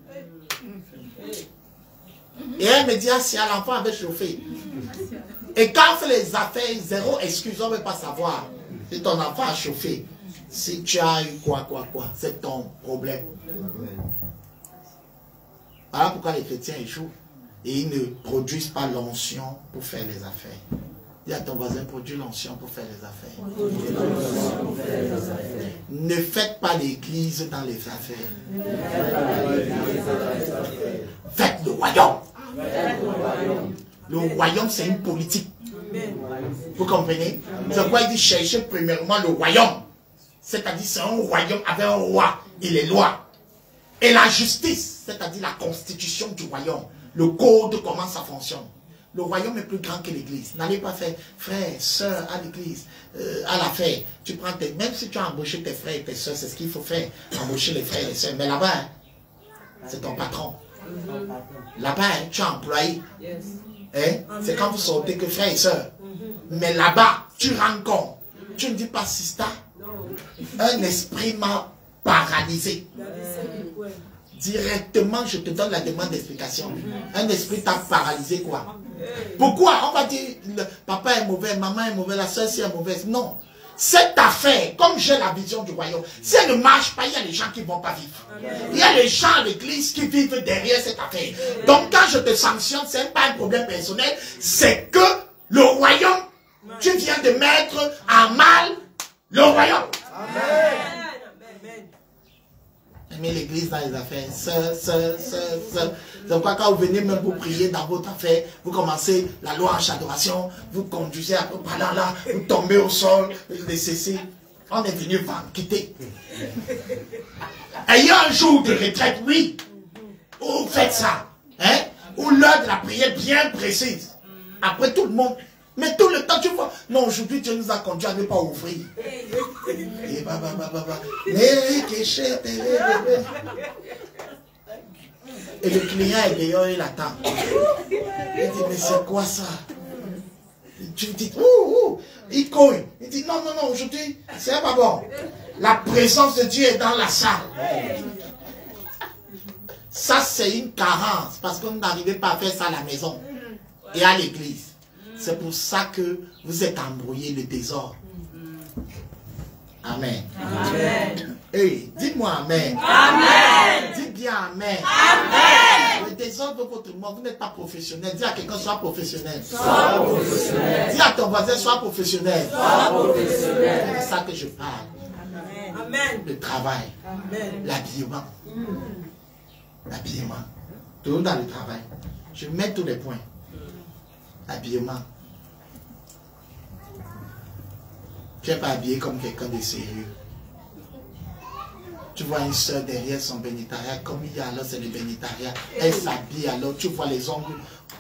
Et elle me dit, ah, si l'enfant avait chauffé. Et quand on fait les affaires, zéro excuse, on ne veut pas savoir. Si ton enfant a chauffé, si tu as eu quoi, c'est ton problème. Voilà pourquoi les chrétiens échouent. Et ils ne produisent pas l'onction pour faire les affaires. Dis à ton voisin, produis l'onction pour faire les affaires. Ne faites pas l'église dans les affaires. Faites le royaume. Le royaume, c'est une politique. Vous comprenez? C'est pourquoi il dit chercher premièrement le royaume. C'est-à-dire c'est un royaume avec un roi et les lois. Et la justice, c'est-à-dire la constitution du royaume. Le code, comment ça fonctionne. Le royaume est plus grand que l'église. N'allez pas faire frère, soeur à l'église, à la fête. Tu prends même si tu as embauché tes frères et tes soeurs, c'est ce qu'il faut faire. Embaucher les frères et les soeurs. Mais là-bas, c'est ton patron. Là-bas, tu as employé. C'est quand vous sortez que frère et soeur. Mais là-bas, tu rends compte. Tu ne dis pas sister. Un esprit m'a paralysé. Directement, je te donne la demande d'explication. Un esprit t'a paralysé quoi? Pourquoi? On va dire, le papa est mauvais, maman est mauvaise, la soeur est mauvaise. Non. Cette affaire, comme j'ai la vision du royaume, si elle ne marche pas, il y a les gens qui ne vont pas vivre. Il y a les gens à l'église qui vivent derrière cette affaire. Donc quand je te sanctionne, ce n'est pas un problème personnel, c'est que le royaume, tu viens de mettre en mal le royaume. Amen. Mais l'église dans les affaires, c'est pourquoi quand vous venez même pour prier dans votre affaire, vous commencez la louange, adoration, vous conduisez un peu par là, vous tombez au sol, vous cessez. On est venu quitter. Ayant un jour de retraite, oui, où vous faites ça, hein, où l'heure de la prière bien précise. Après tout le monde, mais tout le temps, tu vois, non, aujourd'hui Dieu nous a conduit à ne pas ouvrir. Et le client est dehors, il attend. Il dit, mais c'est quoi ça? Tu dis, ouh, il cogne. Il dit, non, aujourd'hui, c'est pas bon. La présence de Dieu est dans la salle. Ça, c'est une carence, parce que vous n'arrivez pas à faire ça à la maison et à l'église. C'est pour ça que vous êtes embrouillé le désordre. Amen. Amen. Hey, dites-moi Amen. Amen. Dites bien Amen. Amen. Le désordre de votre monde, vous n'êtes pas professionnel. Dis à quelqu'un, sois professionnel. Sois professionnel. Dis à ton voisin, sois professionnel. Sois professionnel. C'est de ça que je parle. Amen. Le travail. L'habillement. L'habillement. Tout dans le travail. Je mets tous les points. Habillement. Tu n'es pas habillé comme quelqu'un de sérieux. Tu vois une soeur derrière son bénitariat, comme il y a alors c'est le bénitariat. Elle s'habille alors, tu vois les ongles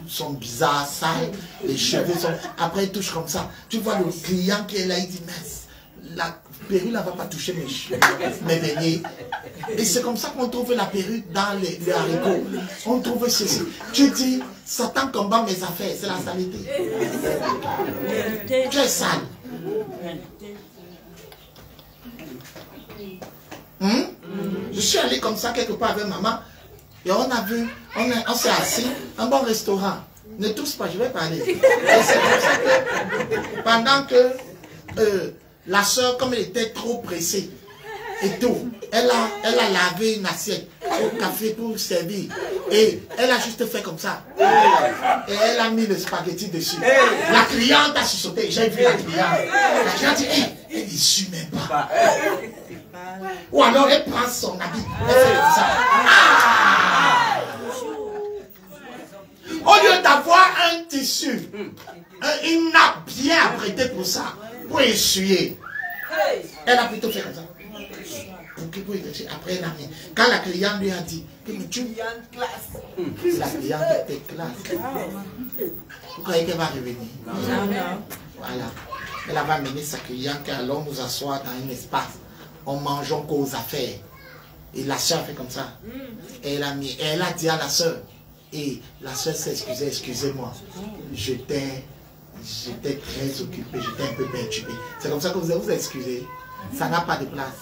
sont bizarres, sales, les cheveux sont... Après elle touche comme ça. Tu vois le client qui est là, il dit, mais la perruque ne va pas toucher mes beignets. Et c'est comme ça qu'on trouve la perruque dans les haricots. On trouve ceci. Tu dis, Satan combat mes affaires, c'est la saleté. Tu es sale. Je suis allé comme ça quelque part avec maman. Et on a vu, on s'est assis, un bon restaurant. Ne touche pas, je vais parler. Et c'est comme ça que, pendant que la soeur, comme elle était trop pressée, et tout, elle a lavé une assiette au café pour servir. Et elle a juste fait comme ça. Et elle a mis le spaghetti dessus. La cliente a chuchoté, j'ai vu la cliente. La cliente dit, elle ne suit même pas. Ou alors elle prend son habit. Elle fait comme ça. Ah! Au lieu d'avoir un tissu, une nappe bien apprêtée pour ça, pour essuyer, elle a plutôt fait comme ça. Après, quand la cliente lui a dit, mais tu la cliente était classe. Vous croyez qu'elle va revenir? Voilà. Elle va amener sa cliente, alors nous asseoir dans un espace. On mange aux affaires. Et la soeur fait comme ça. Et elle a dit à la soeur, et la soeur s'est excusée, excusez-moi. J'étais très occupé, j'étais un peu perturbé. C'est comme ça que vous excusez. Ça n'a pas de place.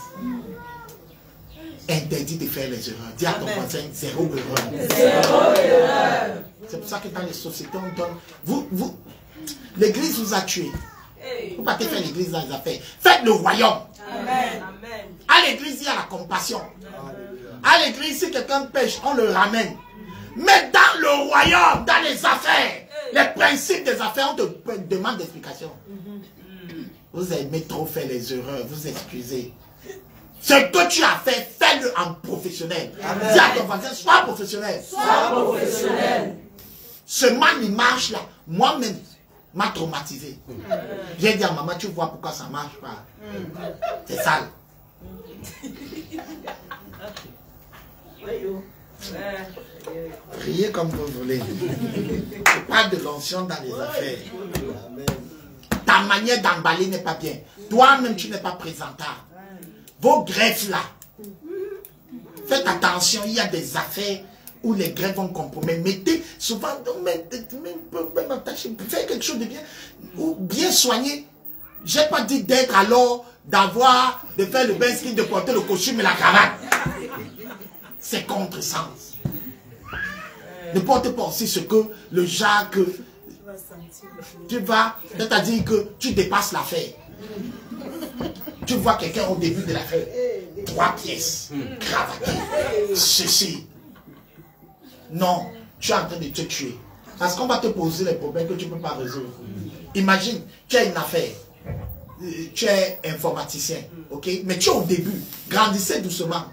Interdit de faire les erreurs. Dis à ton voisin, zéro erreur. Zéro erreur. C'est pour ça que dans les sociétés, on donne... L'église vous a tué. Vous ne pouvez pas faire l'église dans les affaires. Faites le royaume. Amen. À l'église, il y a la compassion. À l'église, si quelqu'un pêche, on le ramène. Mais dans le royaume, dans les affaires, les principes des affaires, on te demande d'explication. Vous aimez trop faire les erreurs, vous excusez. Ce que tu as fait, fais-le en professionnel. Dis à ton voisin, sois professionnel. Sois professionnel. Ce man-image là, moi-même, m'a traumatisé. J'ai dit à maman, tu vois pourquoi ça ne marche pas. C'est sale. Priez comme vous voulez. Je parle de l'onction dans les affaires. Ta manière d'emballer n'est pas bien. Toi-même, tu n'es pas présentable. Vos greffes là. Faites attention, il y a des affaires où les greffes vont compromettre. Mettez souvent, même attaché, faites quelque chose de bien, ou bien soigné. Je n'ai pas dit d'être alors, de faire le bain skin, de porter le costume et la cravate. C'est contre-sens. Ne porte pas aussi ce que le genre que tu vas, c'est-à-dire que tu dépasses l'affaire. Tu vois quelqu'un au début de l'affaire, 3 pièces, cravaté, ceci. Non, tu es en train de te tuer. Parce qu'on va te poser les problèmes que tu ne peux pas résoudre. Imagine, tu as une affaire, tu es informaticien, ok? Mais tu es au début, grandissez doucement.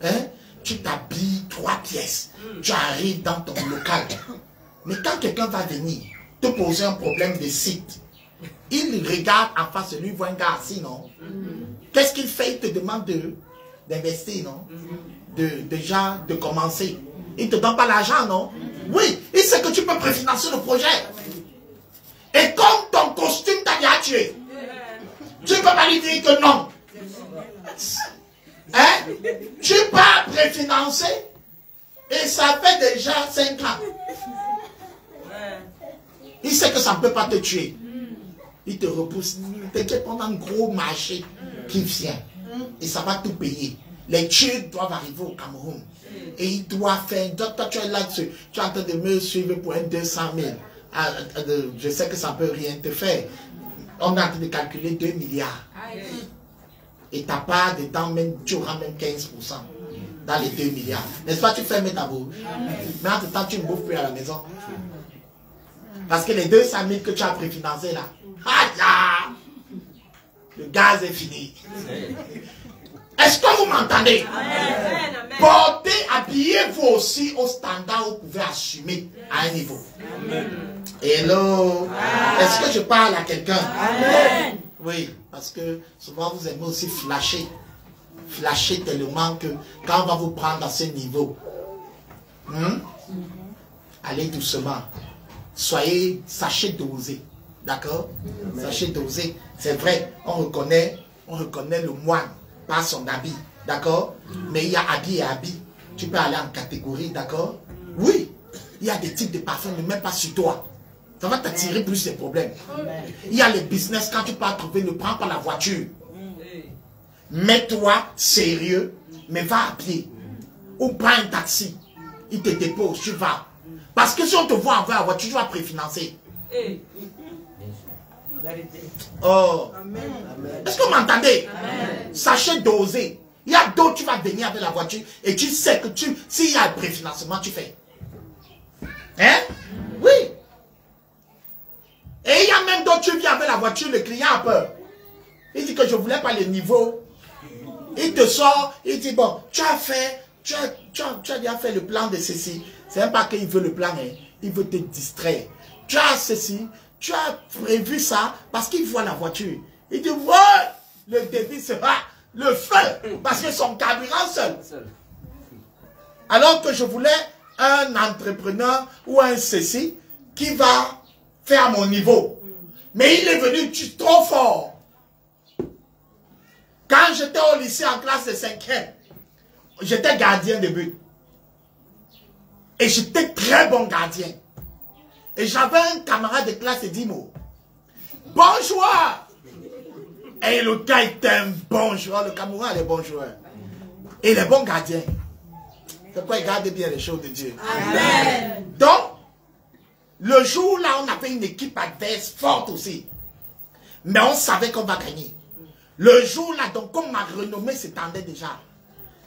Hein? Tu t'habilles 3 pièces, tu arrives dans ton local. Mais quand quelqu'un va venir te poser un problème de site, il regarde en face de lui, il voit un gars assis, non? Qu'est-ce qu'il fait? Il te demande d'investir, non? Déjà de commencer. Il ne te donne pas l'argent, non? Oui, il sait que tu peux préfinancer le projet. Et comme ton costume t'a déjà tué, tu ne peux pas lui dire que non. Hein? Tu peux préfinancer et ça fait déjà 5 ans. Il sait que ça ne peut pas te tuer. Il te repousse. T'inquiète, pendant un gros marché qui vient. Et ça va tout payer. Les Turcs doivent arriver au Cameroun. Et ils doivent faire... Toi, tu es là, tu es en train de me suivre pour un 200 000. Je sais que ça ne peut rien te faire. On est en train de calculer 2 milliards. Et ta part dedans, même, tu auras même 15% dans les 2 milliards. N'est-ce pas, tu fermes ta bouche. Mais en tout temps, tu ne bouffes plus à la maison. Parce que les 200 000 que tu as préfinancés là, le gaz est fini. Est-ce que vous m'entendez? Portez, habillez-vous aussi au standard où vous pouvez assumer à un niveau. Hello. Est-ce que je parle à quelqu'un? Oui, parce que souvent vous aimez aussi flasher. Flasher tellement que quand on va vous prendre à ce niveau, allez doucement. Sachez doser. D'accord? Sachez doser. C'est vrai, on reconnaît le moine par son habit. D'accord? Mais il y a habit et habit. Tu peux aller en catégorie. D'accord? Oui. Il y a des types de parfums, ne mets pas sur toi. Ça va t'attirer plus de problèmes. Il y a les business, quand tu peux trouver, ne prends pas la voiture. Mets-toi sérieux, mais va à pied. Ou prends un taxi. Il te dépose, tu vas. Parce que si on te voit envers la voiture, tu vas préfinancer. Oh. Est-ce que vous m'entendez? Sachez doser. Il y a d'autres, tu vas venir avec la voiture et tu sais que s'il y a un préfinancement, tu fais. Hein? Oui. Et il y a même d'autres, tu viens avec la voiture, le client a peur. Il dit que je ne voulais pas le niveau. Il te sort, il dit bon, tu as déjà fait le plan de ceci. C'est même pas qu'il veut le plan, hein. Il veut te distraire. Tu as ceci, tu as prévu ça, parce qu'il voit la voiture. Il dit, ouais, le débit sera le feu, parce que son carburant seul. Alors que je voulais un entrepreneur ou un ceci qui va faire mon niveau. Mais il est venu trop fort. Quand j'étais au lycée en classe de 5e, j'étais gardien de but. Et j'étais très bon gardien. Et j'avais un camarade de classe de Dimo. Bon joueur! Et le gars était un bon joueur. Le Cameroun est bon joueur. Et il est bon gardien. C'est pourquoi il garde bien les choses de Dieu. Amen. Donc, Le jour là, on avait une équipe adverse forte aussi. Mais on savait qu'on va gagner. Le jour là, donc comme ma renommée s'étendait déjà,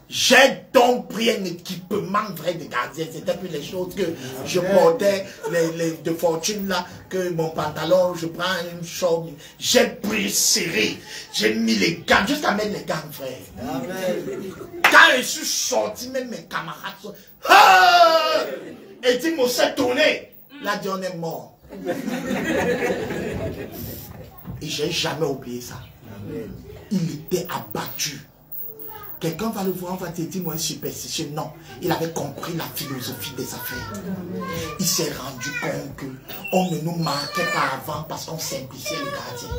j'ai donc pris un équipement vrai de gardien. C'était plus les choses que je portais, les de fortune là, que mon pantalon, je prends une chose. J'ai pris serré. J'ai mis les gants, jusqu'à mettre les gants, frère. Amen. Quand je suis sorti, même mes camarades sont... Ah! Et dit, on s'est tourné. Là, dit, on est mort. Et j'ai jamais oublié ça. Amen. Il était abattu. Quelqu'un va le voir, on va te dire, moi, superstitieux. Non, il avait compris la philosophie des affaires. Il s'est rendu compte qu'on ne nous manquait pas avant parce qu'on simplifiait le gardien.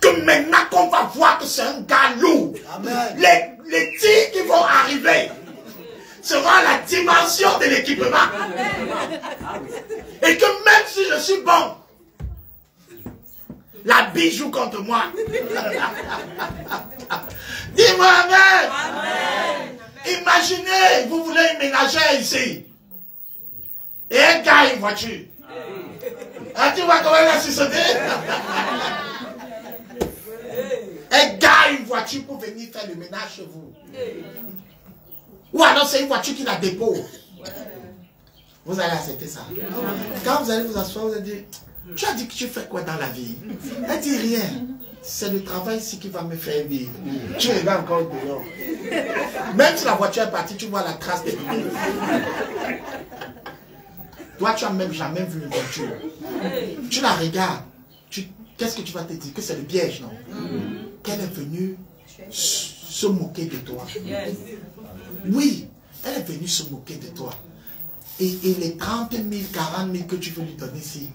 Que maintenant qu'on va voir que c'est un gars lourd, les tirs qui vont arriver seront à la dimension de l'équipement. Et que même si je suis bon, la bille joue contre moi. Dis-moi amen. Amen. Imaginez, vous voulez une ménagère ici. Et un gars a une voiture. Ah, tu vois comment elle a sauté? Un gars a une voiture pour venir faire le ménage chez vous. Ou alors c'est une voiture qui la dépose. Vous allez accepter ça. Quand vous allez vous asseoir, vous allez dire, tu as dit que tu fais quoi dans la vie? Elle dit rien. C'est le travail ici qui va me faire vivre. Tu regardes encore dehors. Même si la voiture est partie, tu vois la trace des pneus. Toi, tu n'as même jamais vu une voiture. Tu la regardes. Qu'est-ce que tu vas te dire? Que c'est le piège, non? Qu'elle est venue se moquer de toi. Oui, elle est venue se moquer de toi. Et les 30 000, 40 000 que tu veux lui donner ici,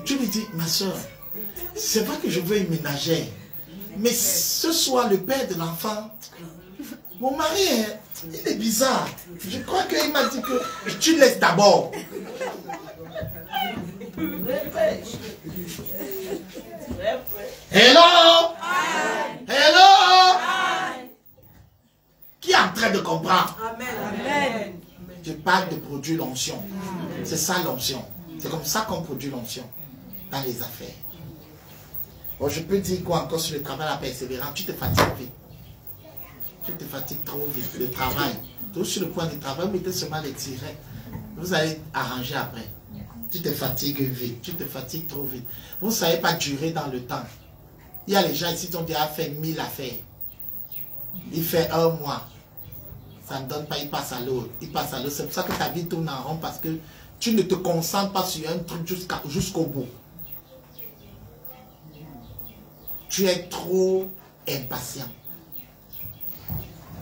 tu lui dis, ma soeur, c'est vrai que je veux une ménagère, mais ce soir, le père de l'enfant, mon mari, il est bizarre. Je crois qu'il m'a dit que tu laisses d'abord. Hello? Hello? Qui est en train de comprendre? Amen. Je parle de produire l'onction. C'est ça l'onction. C'est comme ça qu'on produit l'onction dans les affaires. Bon, je peux dire quoi encore sur le travail, la persévérance. Tu te fatigues vite. Tu te fatigues trop vite. Le travail. Tout sur le point du travail, vous mettez seulement les tirets. Vous allez arranger après. Tu te fatigues vite. Tu te fatigues trop vite. Vous ne savez pas durer dans le temps. Il y a les gens ici qui ont déjà fait 1000 affaires. Il fait 1 mois. Ça ne donne pas, il passe à l'autre. Il passe à l'autre. C'est pour ça que ta vie tourne en rond parce que tu ne te concentres pas sur un truc jusqu'au bout. Tu es trop impatient.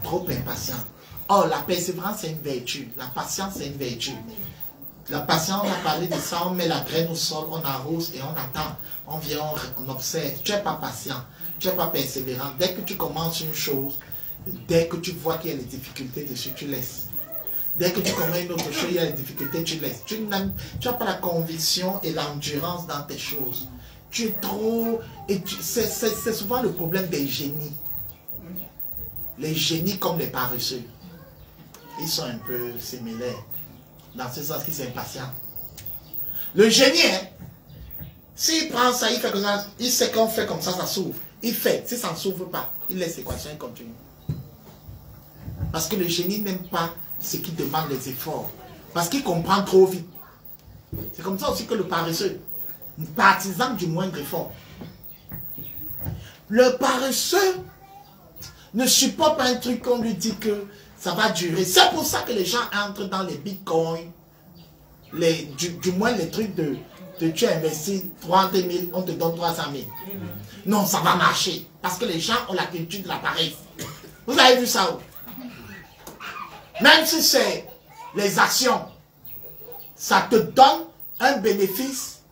Trop impatient. Oh, la persévérance, c'est une vertu. La patience, c'est une vertu. La patience, on a parlé de ça. On met la graine au sol, on arrose et on attend. On vient, on observe. Tu n'es pas patient. Tu n'es pas persévérant. Dès que tu commences une chose, dès que tu vois qu'il y a des difficultés dessus, tu laisses. Dès que tu commences une autre chose, il y a des difficultés, tu laisses. Tu n'as pas la conviction et l'endurance dans tes choses. Tu es trop... C'est souvent le problème des génies. Les génies comme les paresseux. Ils sont un peu similaires. Dans ce sens qu'ils sont impatients. Le génie, hein, s'il prend ça, il fait comme ça, il sait qu'on fait comme ça, ça s'ouvre. Il fait. Si ça ne s'ouvre pas, il laisse l'équation et continue. Parce que le génie n'aime pas ce qui demande les efforts. Parce qu'il comprend trop vite. C'est comme ça aussi que le paresseux, partisan du moindre effort. Le paresseux ne supporte pas un truc qu'on lui dit que ça va durer. C'est pour ça que les gens entrent dans les bitcoins, du moins les trucs de tu investis 30 000, on te donne 300 000. Non, ça va marcher. Parce que les gens ont la culture de la paresse. Vous avez vu ça où? Même si c'est les actions, ça te donne un bénéfice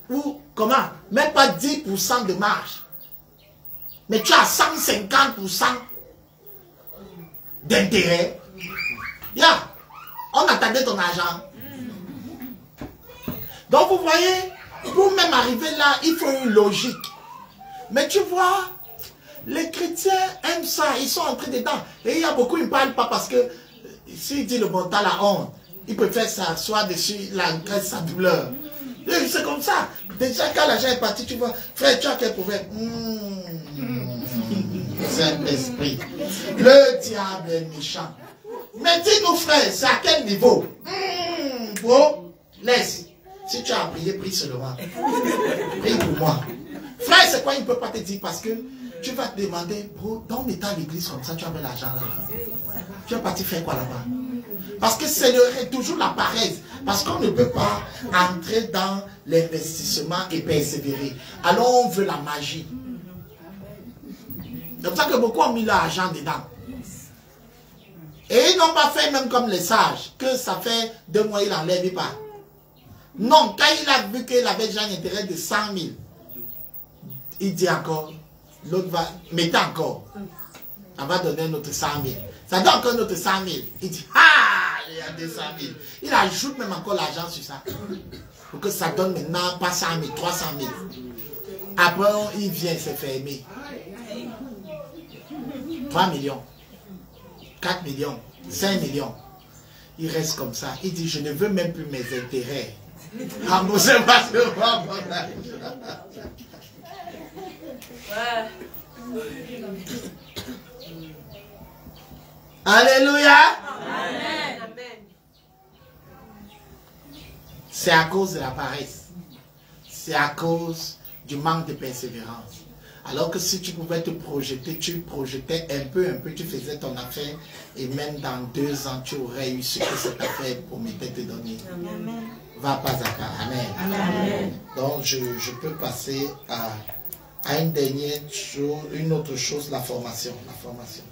ou comment? Même pas 10% de marge. Mais tu as 150% d'intérêt. Yeah. On attendait ton argent. Donc vous voyez, pour même arriver là, il faut une logique. Mais tu vois, les chrétiens aiment ça, ils sont entrés dedans. Et il y a beaucoup, ils ne parlent pas parce que s'ils disent le bon temps, la honte. Il préfère s'asseoir dessus, la graisse, sa douleur. C'est comme ça. Déjà, quand l'argent est parti, tu vois, frère, tu as quel problème? Saint-Esprit. Le diable est méchant. Mais dis-nous, frère, c'est à quel niveau? Bon, laisse. Si tu as prié, prie seulement. Prie pour moi. Frère, c'est quoi? Il ne peut pas te dire parce que tu vas te demander, bro, dans l'état à l'église comme ça, tu avais l'argent là. Tu es parti faire quoi là-bas? Parce que c'est toujours la paresse. Parce qu'on ne peut pas entrer dans l'investissement et persévérer. Alors on veut la magie. C'est pour ça que beaucoup ont mis leur argent dedans. Et ils n'ont pas fait même comme les sages, que ça fait 2 mois, il n'enlève pas. Non, quand il a vu qu'il avait déjà un intérêt de 100 000, il dit encore, l'autre va, mettez encore. On va donner notre 100 000. Ça donne encore notre 100 000. Il dit, ah, il y a 200 000. Il ajoute même encore l'argent sur ça. Pour que ça donne maintenant pas 100 000, 300 000. Après, il vient se fermer. 3 millions, 4 millions, 5 millions. Il reste comme ça. Il dit, je ne veux même plus mes intérêts. Remboursez pas seulement mon argent. Alléluia. Amen. C'est à cause de la paresse. C'est à cause du manque de persévérance. Alors que si tu pouvais te projeter, tu projetais un peu, tu faisais ton affaire et même dans 2 ans, tu aurais eu ce que cette affaire promettait te donner. Amen. Va pas à pas. Amen. Amen. Donc, je peux passer à une dernière chose, une autre chose, la formation. La formation.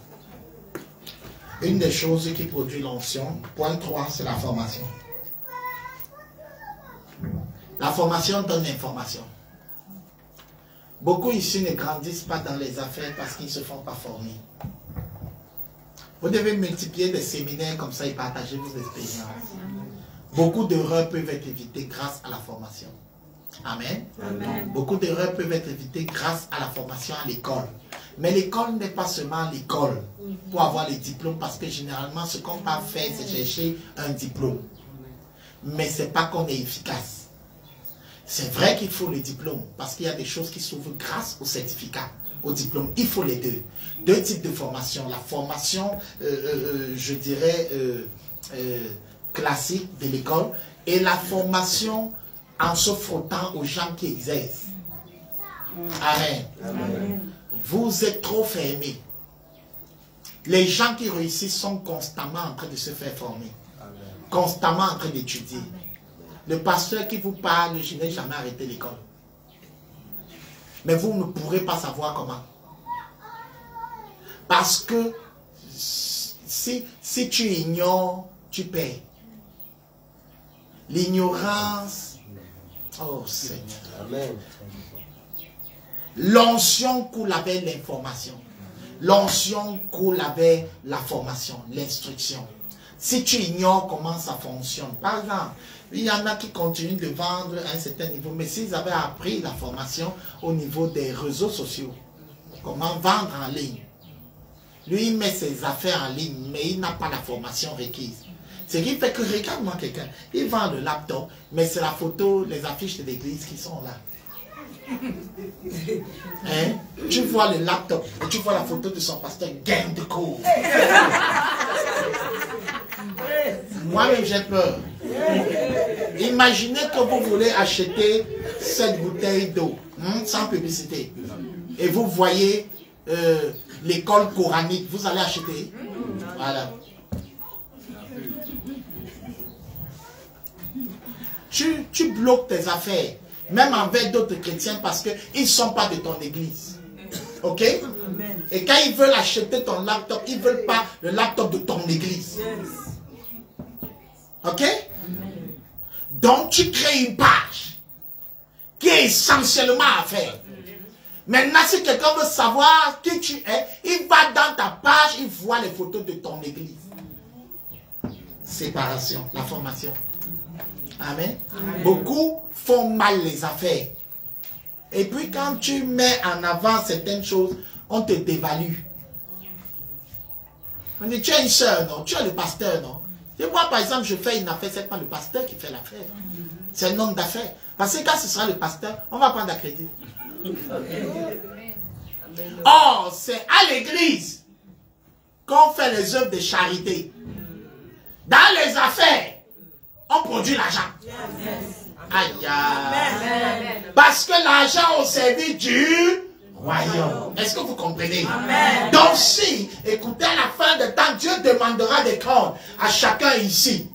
Une des choses qui produit l'onction, point 3, c'est la formation. La formation donne l'information. Beaucoup ici ne grandissent pas dans les affaires parce qu'ils ne se font pas former. Vous devez multiplier des séminaires comme ça et partager vos expériences. Beaucoup d'erreurs peuvent être évitées grâce à la formation. Amen. Amen. Beaucoup d'erreurs peuvent être évitées grâce à la formation à l'école. Mais l'école n'est pas seulement l'école pour avoir les diplômes, parce que généralement ce qu'on va faire, c'est chercher un diplôme. Mais ce n'est pas qu'on est efficace. C'est vrai qu'il faut le diplôme, parce qu'il y a des choses qui s'ouvrent grâce au certificat, au diplôme. Il faut les deux. 2 types de formation. La formation, je dirais, classique de l'école, et la formation en se frottant aux gens qui exercent. Amen. Amen. Vous êtes trop fermés. Les gens qui réussissent sont constamment en train de se faire former. Amen. Constamment en train d'étudier. Le pasteur qui vous parle, je n'ai jamais arrêté l'école. Mais vous ne pourrez pas savoir comment. Parce que si tu ignores, tu perds. L'ignorance, oh Seigneur. Amen. L'onction coule avec l'information. L'onction coule avec la formation, l'instruction. Si tu ignores comment ça fonctionne, par exemple, il y en a qui continuent de vendre à un certain niveau, mais s'ils avaient appris la formation au niveau des réseaux sociaux, comment vendre en ligne, lui il met ses affaires en ligne, mais il n'a pas la formation requise. Ce qui fait que, regarde-moi quelqu'un, il vend le laptop, mais c'est la photo, les affiches de l'église qui sont là. Hein? Tu vois le laptop et tu vois la photo de son pasteur gain de cours. Moi-même j'ai peur. Imaginez que vous voulez acheter cette bouteille d'eau sans publicité et vous voyez l'école coranique, vous allez acheter. Voilà. Tu bloques tes affaires. Même avec d'autres chrétiens parce qu'ils ne sont pas de ton église. Ok? Amen. Et quand ils veulent acheter ton laptop, ils ne veulent pas le laptop de ton église. Yes. Ok? Amen. Donc tu crées une page qui est essentiellement à faire. Maintenant, si quelqu'un veut savoir qui tu es, il va dans ta page, il voit les photos de ton église. Séparation, la formation. Amen. Amen. Beaucoup font mal les affaires. Et puis quand tu mets en avant certaines choses, on te dévalue. On dit, tu es une soeur, non? Tu es le pasteur, non? Et moi, par exemple, je fais une affaire, ce n'est pas le pasteur qui fait l'affaire. C'est un homme d'affaires. Parce que quand ce sera le pasteur, on va prendre à crédit. Or, c'est à l'église qu'on fait les œuvres de charité. Dans les affaires, on produit l'argent. Aïe, aïe. Parce que l'argent au service du royaume. Est-ce que vous comprenez? Amen. Donc si, écoutez, à la fin de temps, Dieu demandera des comptes à chacun ici.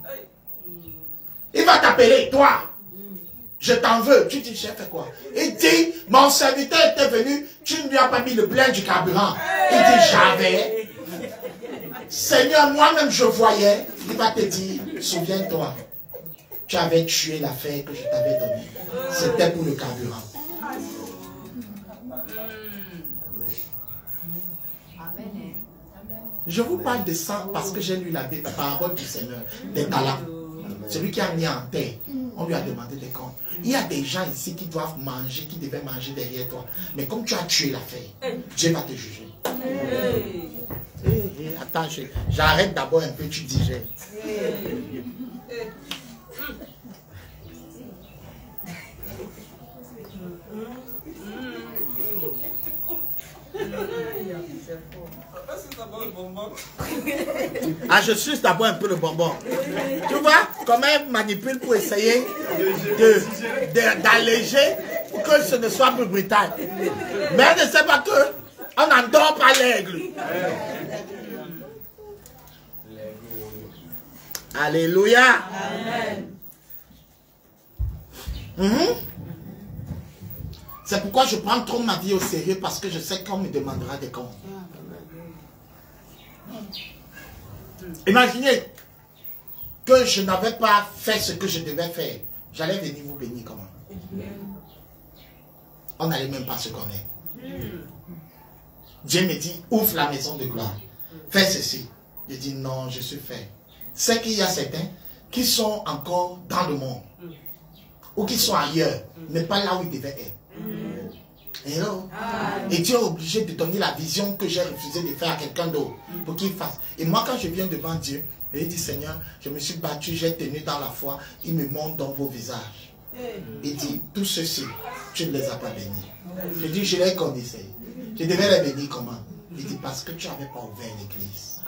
Il va t'appeler, toi. Je t'en veux. Tu dis, j'ai fait quoi? Il dit, mon serviteur était venu, tu ne lui as pas mis le plein du carburant. Il dit, j'avais. Seigneur, moi-même je voyais. Il va te dire, souviens-toi, tu avais tué l'affaire que je t'avais donnée. C'était pour le carburant. Je vous parle de ça parce que j'ai lu la parabole du Seigneur, des talents. Celui qui a mis en terre, on lui a demandé des comptes. Il y a des gens ici qui doivent manger, qui devaient manger derrière toi. Mais comme tu as tué l'affaire, Dieu va te juger. Attends, j'arrête d'abord un peu, tu digères. Ah, je suce d'abord un peu le bonbon. Tu vois comment elle manipule pour essayer d'alléger pour que ce ne soit plus brutal. Mais elle ne sait pas que on n'endort pas l'aigle. Alléluia. Amen. C'est pourquoi je prends trop ma vie au sérieux parce que je sais qu'on me demandera des comptes. Imaginez que je n'avais pas fait ce que je devais faire. J'allais venir vous bénir comment? On n'allait même pas se connaître. Dieu me dit, ouvre la maison de gloire. Fais ceci. Je dis non, je suis fait. C'est qu'il y a certains qui sont encore dans le monde. Ou qui sont ailleurs, mais pas là où ils devaient être. Hello. Et Dieu est obligé de donner la vision que j'ai refusé de faire à quelqu'un d'autre pour qu'il fasse. Et moi, quand je viens devant Dieu, et il dit, Seigneur, je me suis battu, j'ai tenu dans la foi, il me montre dans vos visages. Il dit, tous ceux-ci, tu ne les as pas bénis. Je dis, je les connaissais. Je devais les bénir comment? Il dit, parce que tu n'avais pas ouvert l'église.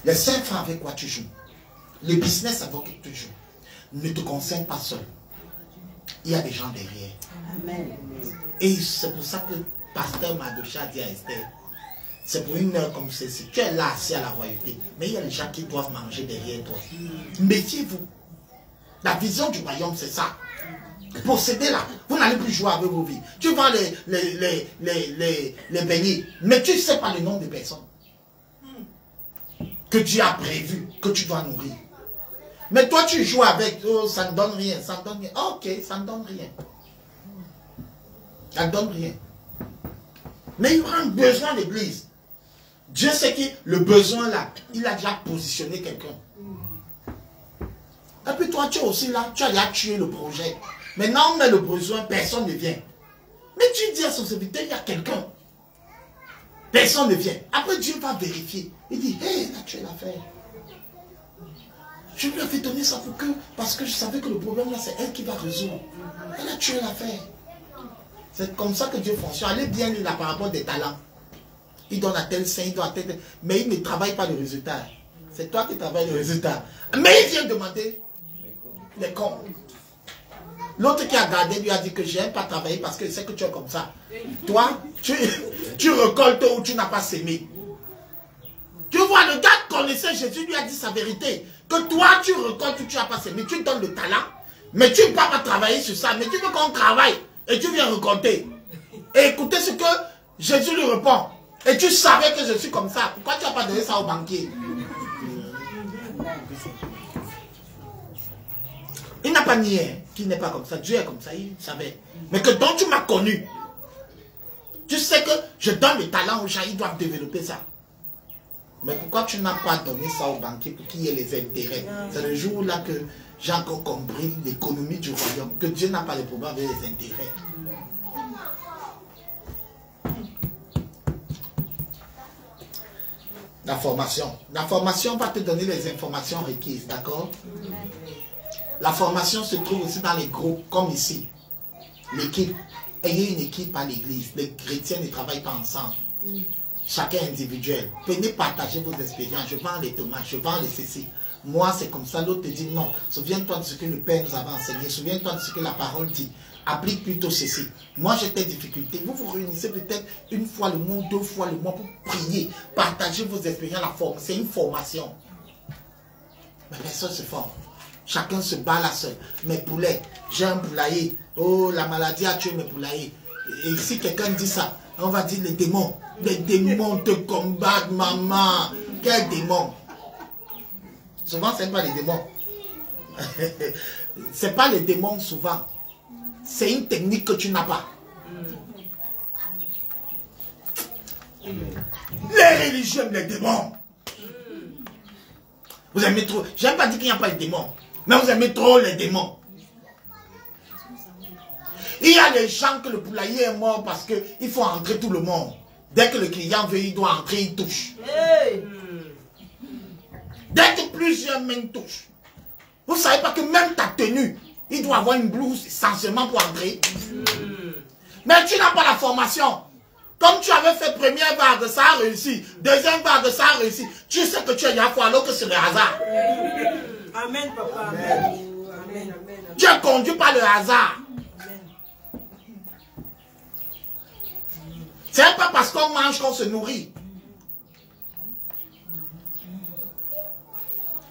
Les 5 francs avec quoi tu joues, le business avec quoi tu joues, ne te concerne pas seul. Il y a des gens derrière. Amen. Et c'est pour ça que pasteur Madocha dit à Esther, c'est pour une heure comme celle-ci. Tu es là assis à la royauté, mais il y a des gens qui doivent manger derrière toi. Méfiez-vous. La vision du royaume, c'est ça. Possédez là. Vous n'allez plus jouer avec vos vies. Tu vas les bénir, mais tu ne sais pas le nom des personnes que Dieu a prévu, que tu dois nourrir. Mais toi, tu joues avec, oh, ça ne donne rien, ça ne donne rien. Oh, ok, ça ne donne rien. Ça ne donne rien. Mais il y aura un besoin d'église. Dieu sait que le besoin là, il a déjà positionné quelqu'un. Et puis toi, tu es aussi là, tu as déjà tué le projet. Maintenant, on met le besoin, personne ne vient. Mais tu dis à son serviteur, il y a quelqu'un. Personne ne vient. Après, Dieu va vérifier. Il dit, hé, hey, là, tu es l'affaire. Je lui avais donné ça pour que, parce que je savais que le problème là, c'est elle qui va résoudre. Elle a tué l'affaire. C'est comme ça que Dieu fonctionne. Allez bien lire la parabole des talents. Il donne à tel saint, il donne à tel, mais il ne travaille pas le résultat. C'est toi qui travailles le résultat. Mais il vient demander les comptes. L'autre qui a gardé lui a dit que je n'aime pas travailler parce que c'est que tu es comme ça. Toi, tu récoltes où tu n'as pas sémé. Tu vois, le gars connaissait Jésus, lui a dit sa vérité. Que toi, tu récoltes où tu n'as pas sémé. Tu donnes le talent, mais tu ne peux pas travailler sur ça. Mais tu veux qu'on travaille et tu viens récolter. Et écoutez ce que Jésus lui répond. Et tu savais que je suis comme ça. Pourquoi tu n'as pas donné ça au banquier? Il n'a pas nié qu'il n'est pas comme ça. Dieu est comme ça, il savait. Mais que donc tu m'as connu. Tu sais que je donne le talent aux gens, ils doivent développer ça. Mais pourquoi tu n'as pas donné ça au banquier pour qu'il y ait les intérêts? C'est le jour là que j'ai encore compris l'économie du royaume, que Dieu n'a pas de problème avec les intérêts. La formation. La formation va te donner les informations requises, d'accord? La formation se trouve aussi dans les groupes, comme ici. L'équipe. Ayez une équipe à l'église. Les chrétiens ne travaillent pas ensemble. Chacun individuel. Venez partager vos expériences. Je vends les tomates, je vends les ceci. Moi, c'est comme ça. L'autre te dit non. Souviens-toi de ce que le Père nous avait enseigné. Souviens-toi de ce que la parole dit. Applique plutôt ceci. Moi, j'ai des difficultés. Vous vous réunissez peut-être une fois le mois, 2 fois le mois pour prier. Partagez vos expériences. La forme, c'est une formation. Mais personne se forme. Chacun se bat là seul. Mes poulets, j'ai un poulailler. Oh, la maladie a tué mes poulaillers. Et si quelqu'un dit ça, on va dire les démons. Les démons te combattent, maman. Quel démon? Souvent, ce n'est pas les démons. Ce n'est pas les démons souvent. C'est une technique que tu n'as pas. Les religieux, les démons. Vous aimez trop. Je n'aime pas dire qu'il n'y a pas de démons. Mais vous aimez trop les démons. Il y a des gens que le poulailler est mort parce qu'il faut entrer tout le monde. Dès que le client veut, il doit entrer, il touche. Dès que plusieurs mains touchent. Vous ne savez pas que même ta tenue, il doit avoir une blouse essentiellement pour entrer. Mais tu n'as pas la formation. Comme tu avais fait première vague, ça a réussi. Deuxième vague, ça a réussi. Tu sais que tu es Yahweh alors que c'est le hasard. Amen, papa. Amen. Amen. Tu es conduit par le hasard. C'est pas parce qu'on mange qu'on se nourrit.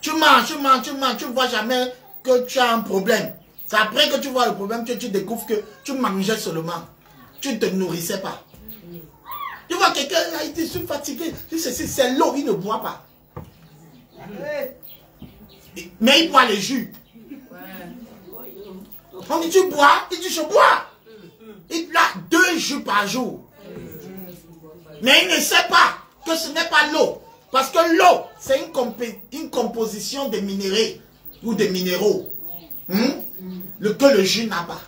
Tu manges, tu ne vois jamais que tu as un problème. C'est après que tu vois le problème que tu découvres que tu mangeais seulement. Tu ne te nourrissais pas. Tu vois quelqu'un, il dit, je suis fatigué. C'est l'eau, il ne boit pas. Mais il boit les jus. On dit, tu bois? Il dit, je bois. Il a 2 jus par jour. Mais il ne sait pas que ce n'est pas l'eau. Parce que l'eau, c'est une composition de minéraux ou de minéraux que le jus n'a pas.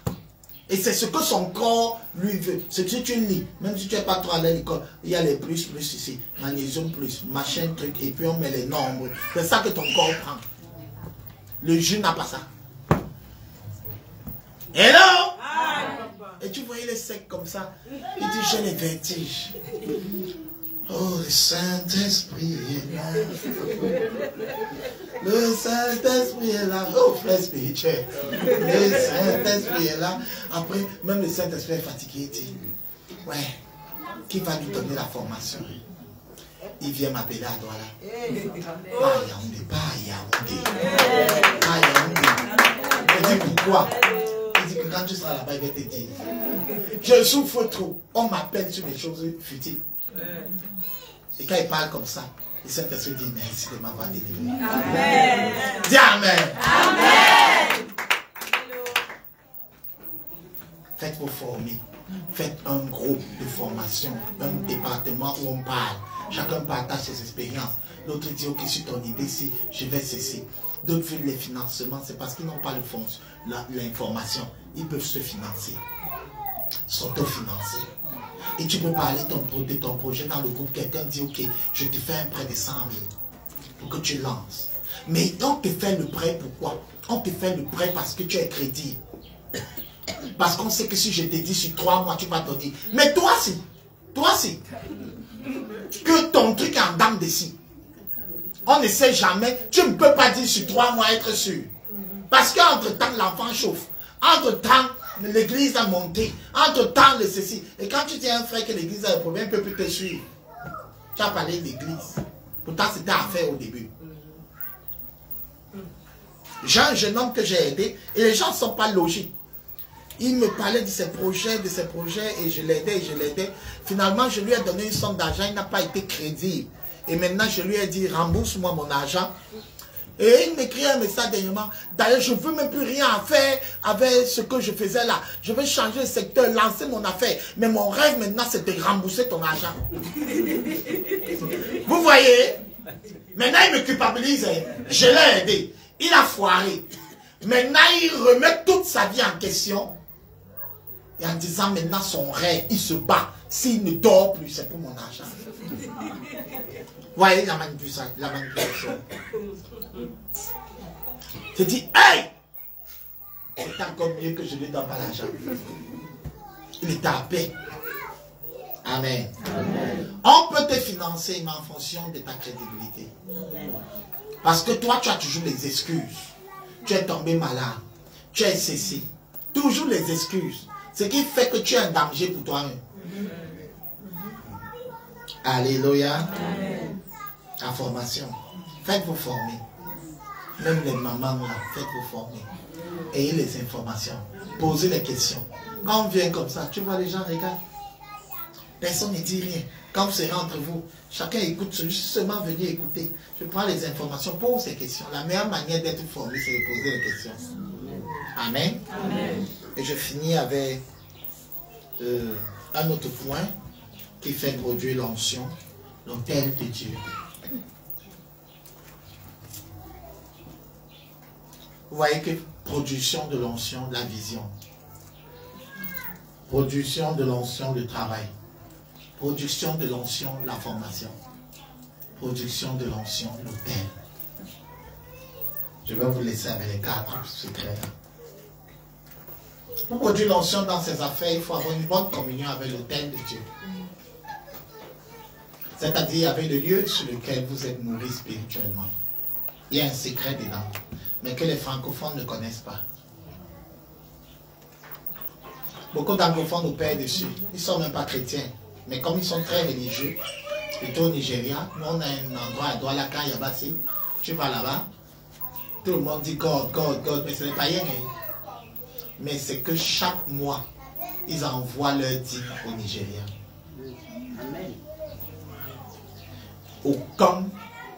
Et c'est ce que son corps lui veut. C'est que si tu lis, même si tu n'es pas trop à l'école, il y a les plus ici, magnésium plus, machin truc, et puis on met les nombres. C'est ça que ton corps prend. Le jus n'a pas ça. Hello? Et tu voyais les secs comme ça. Il dit, j'ai les vertiges. Oh, le Saint-Esprit est là. Le Saint-Esprit est là. Oh, frère spirituel. Le Saint-Esprit est là. Après, même le Saint-Esprit est fatigué. Il dit, ouais, qui va lui donner la formation? Il vient m'appeler à Douala. Pas Yaoundé, pas Yaoundé. Pas Yaoundé. Il dit, pourquoi? Il dit que quand tu seras là-bas, il va te dire, je souffre trop. On m'appelle sur des choses futiles. Et quand il parle comme ça, le Saint-Esprit dit merci de m'avoir délivré. Amen. Dis Amen. Amen. Faites vos former. Faites un groupe de formation, un département où on parle. Chacun partage ses expériences. L'autre dit, ok, sur ton idée, si je vais cesser. D'autres veulent les financements, c'est parce qu'ils n'ont pas le fonds, l'information. Ils peuvent se financer, s'autofinancer. Et tu peux parler de ton projet dans le groupe. Quelqu'un dit, ok, je te fais un prêt de 100 000 pour que tu lances. Mais on te fait le prêt, pourquoi? On te fait le prêt parce que tu es crédible. Parce qu'on sait que si je te dis sur 3 mois, tu vas donner. Mais toi si, que ton truc est en dame de scie. On ne sait jamais. Tu ne peux pas dire sur 3 mois être sûr. Parce qu'entre-temps, l'enfant chauffe. Entre-temps, l'église a monté. Entre-temps, le ceci. Et quand tu dis à un frère que l'église a un problème, il ne peut plus te suivre. Tu as parlé d'église. Pourtant, c'était à faire au début. J'ai un jeune homme que j'ai aidé et les gens ne sont pas logiques. Il me parlait de ses projets et je l'aidais. Finalement, je lui ai donné une somme d'argent, il n'a pas été crédible. Et maintenant, je lui ai dit, rembourse-moi mon argent. Et il m'écrit un message dernièrement. D'ailleurs, je ne veux même plus rien faire avec ce que je faisais là. Je veux changer de secteur, lancer mon affaire. Mais mon rêve maintenant, c'est de rembourser ton argent. Vous voyez? Maintenant, il me culpabilise. Je l'ai aidé. Il a foiré. Maintenant, il remet toute sa vie en question. Et en disant maintenant son rêve, il se bat. S'il ne dort plus, c'est pour mon argent. Voyez la manipulation. Tu dis, hey! C'est encore mieux que je lui donne pas l'argent. Il est à paix. Amen. Amen. On peut te financer, mais en fonction de ta crédibilité. Parce que toi, tu as toujours les excuses. Tu es tombé malade. Tu es ceci. Toujours les excuses. Ce qui fait que tu es un danger pour toi-même. Alléluia. Amen. La formation. Faites-vous former. Même les mamans là, faites-vous former. Ayez les informations. Posez les questions. Quand on vient comme ça, tu vois les gens regardent. Personne ne dit rien. Quand vous serez entre vous, chacun écoute, seulement venir écouter. Je prends les informations, pose les questions. La meilleure manière d'être formé, c'est de poser les questions. Amen. Amen. Et je finis avec un autre point qui fait produire l'onction, l'autel de Dieu. Vous voyez que production de l'onction, la vision. Production de l'onction, le travail. Production de l'onction, la formation. Production de l'onction, l'autel. Je vais vous laisser avec les 4 secrets. Pour produire l'onction dans ses affaires, il faut avoir une bonne communion avec l'autel de Dieu. C'est-à-dire avec le lieu sur lequel vous êtes nourri spirituellement. Il y a un secret dedans, mais que les francophones ne connaissent pas. Beaucoup d'anglophones nous paient dessus. Ils ne sont même pas chrétiens. Mais comme ils sont très religieux, plutôt au Nigeria, nous on a un endroit à Doualaka, Yabasi. Tu vas là-bas, tout le monde dit God, God, God, mais ce n'est pas rien. Mais c'est que chaque mois, ils envoient leur dîme au Nigeria. Amen. Aucun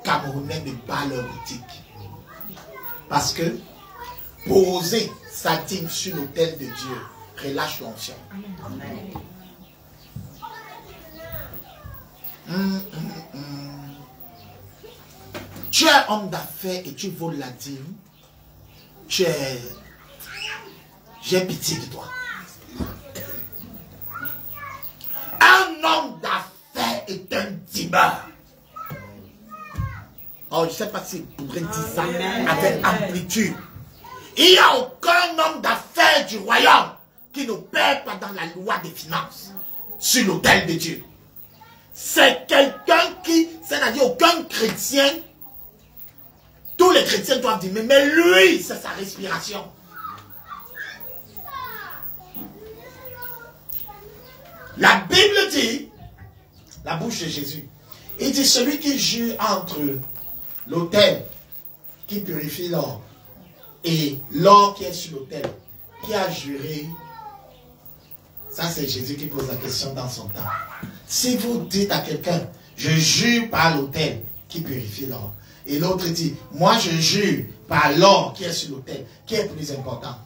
Camerounais ne bat leur boutique. Parce que poser sa dîme sur l'autel de Dieu relâche l'onction. Tu es homme d'affaires et tu voles la dîme. J'ai pitié de toi. Un homme d'affaires est un dîmeur. Oh, je ne sais pas si vous pourrez dire ça avec amplitude. Il n'y a aucun homme d'affaires du royaume qui ne paie pas dans la loi des finances sur l'autel de Dieu. C'est quelqu'un qui, c'est-à-dire aucun chrétien, tous les chrétiens doivent dire, mais lui, c'est sa respiration. La Bible dit, la bouche de Jésus, il dit, celui qui jure entre l'autel qui purifie l'or et l'or qui est sur l'autel, qui a juré, ça c'est Jésus qui pose la question dans son temps. Si vous dites à quelqu'un, je jure par l'autel qui purifie l'or, et l'autre dit, moi je jure par l'or qui est sur l'autel, qui est plus important?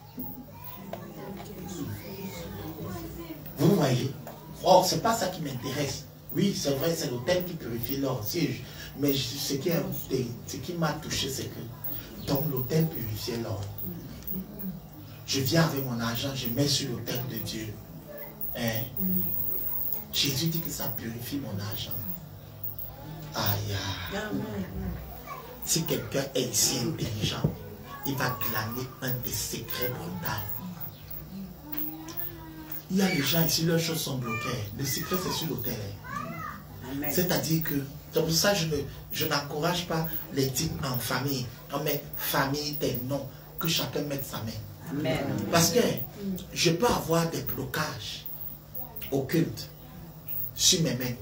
Vous voyez? Oh, c'est pas ça qui m'intéresse. Oui, c'est vrai, c'est l'autel qui purifie l'or. Mais ce qui m'a touché, c'est que donc l'autel purifiait l'or. Je viens avec mon argent, je mets sur l'autel de Dieu. Hein? Jésus dit que ça purifie mon argent. Aïe. Si quelqu'un est ici intelligent, il va glaner un des secrets brutaux. Il y a des gens ici, leurs choses sont bloquées. Le secret, c'est sur l'autel. C'est-à-dire que, c'est pour ça que je n'encourage pas les dîmes en famille. On met famille, des noms, que chacun mette sa main. Amen. Parce que je peux avoir des blocages occultes sur mes mains.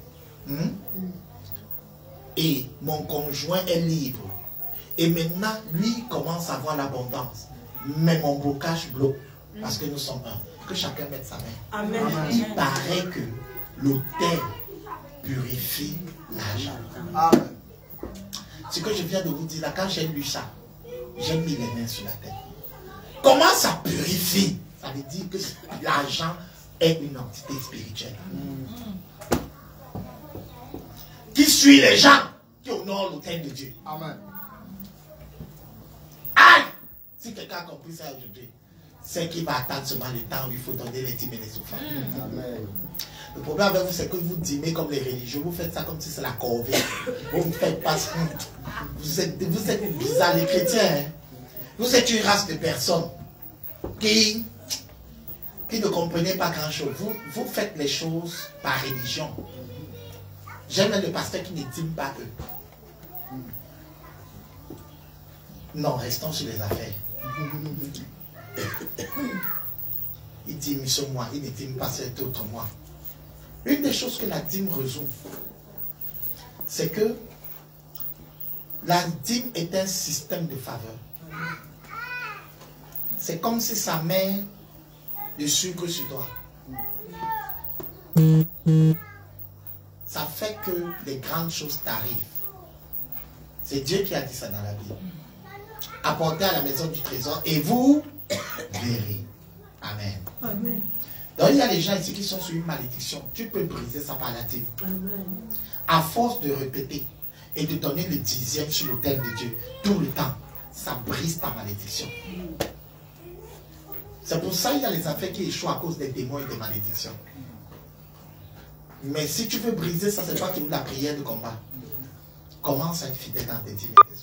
Et mon conjoint est libre. Et maintenant, lui commence à avoir l'abondance. Mais mon blocage bloque. Parce que nous sommes un. Que chacun mette sa main. Amen. Il paraît que l'autel purifie l'argent. Amen. Ce que je viens de vous dire là, quand j'ai lu ça, j'ai mis les mains sur la tête. Comment ça purifie? Ça veut dire que l'argent est une entité spirituelle. Qui suit les gens qui honorent l'autel de Dieu. Amen. Aïe! Si quelqu'un a compris ça aujourd'hui, c'est qu'il va attendre seulement le temps où il faut donner les dîmes et les offrandes. Le problème avec vous, c'est que vous dîmez comme les religieux. Vous faites ça comme si c'est la corvée. Vous ne faites pas ça. Vous êtes bizarres, les chrétiens. Hein? Vous êtes une race de personnes qui ne comprenez pas grand-chose. Vous faites les choses par religion. J'aime le pasteur qui ne dîme pas eux. Non, restons sur les affaires. Il dîme sur moi, il ne dîme pas cet autre moi. Une des choses que la dîme résout, c'est que la dîme est un système de faveur. C'est comme si ça met du sucre sur toi. Ça fait que les grandes choses t'arrivent. C'est Dieu qui a dit ça dans la Bible. Apportez à la maison du trésor et vous verrez. Amen. Amen. Donc il y a des gens ici qui sont sur une malédiction. Tu peux briser ça par la dîme. Amen. À force de répéter et de donner le 10e sur l'autel de Dieu tout le temps, ça brise ta malédiction. C'est pour ça qu'il y a les affaires qui échouent à cause des démons et des malédictions. Mais si tu veux briser ça, c'est pas que la prière de combat. Commence à être fidèle dans tes dîmes et tes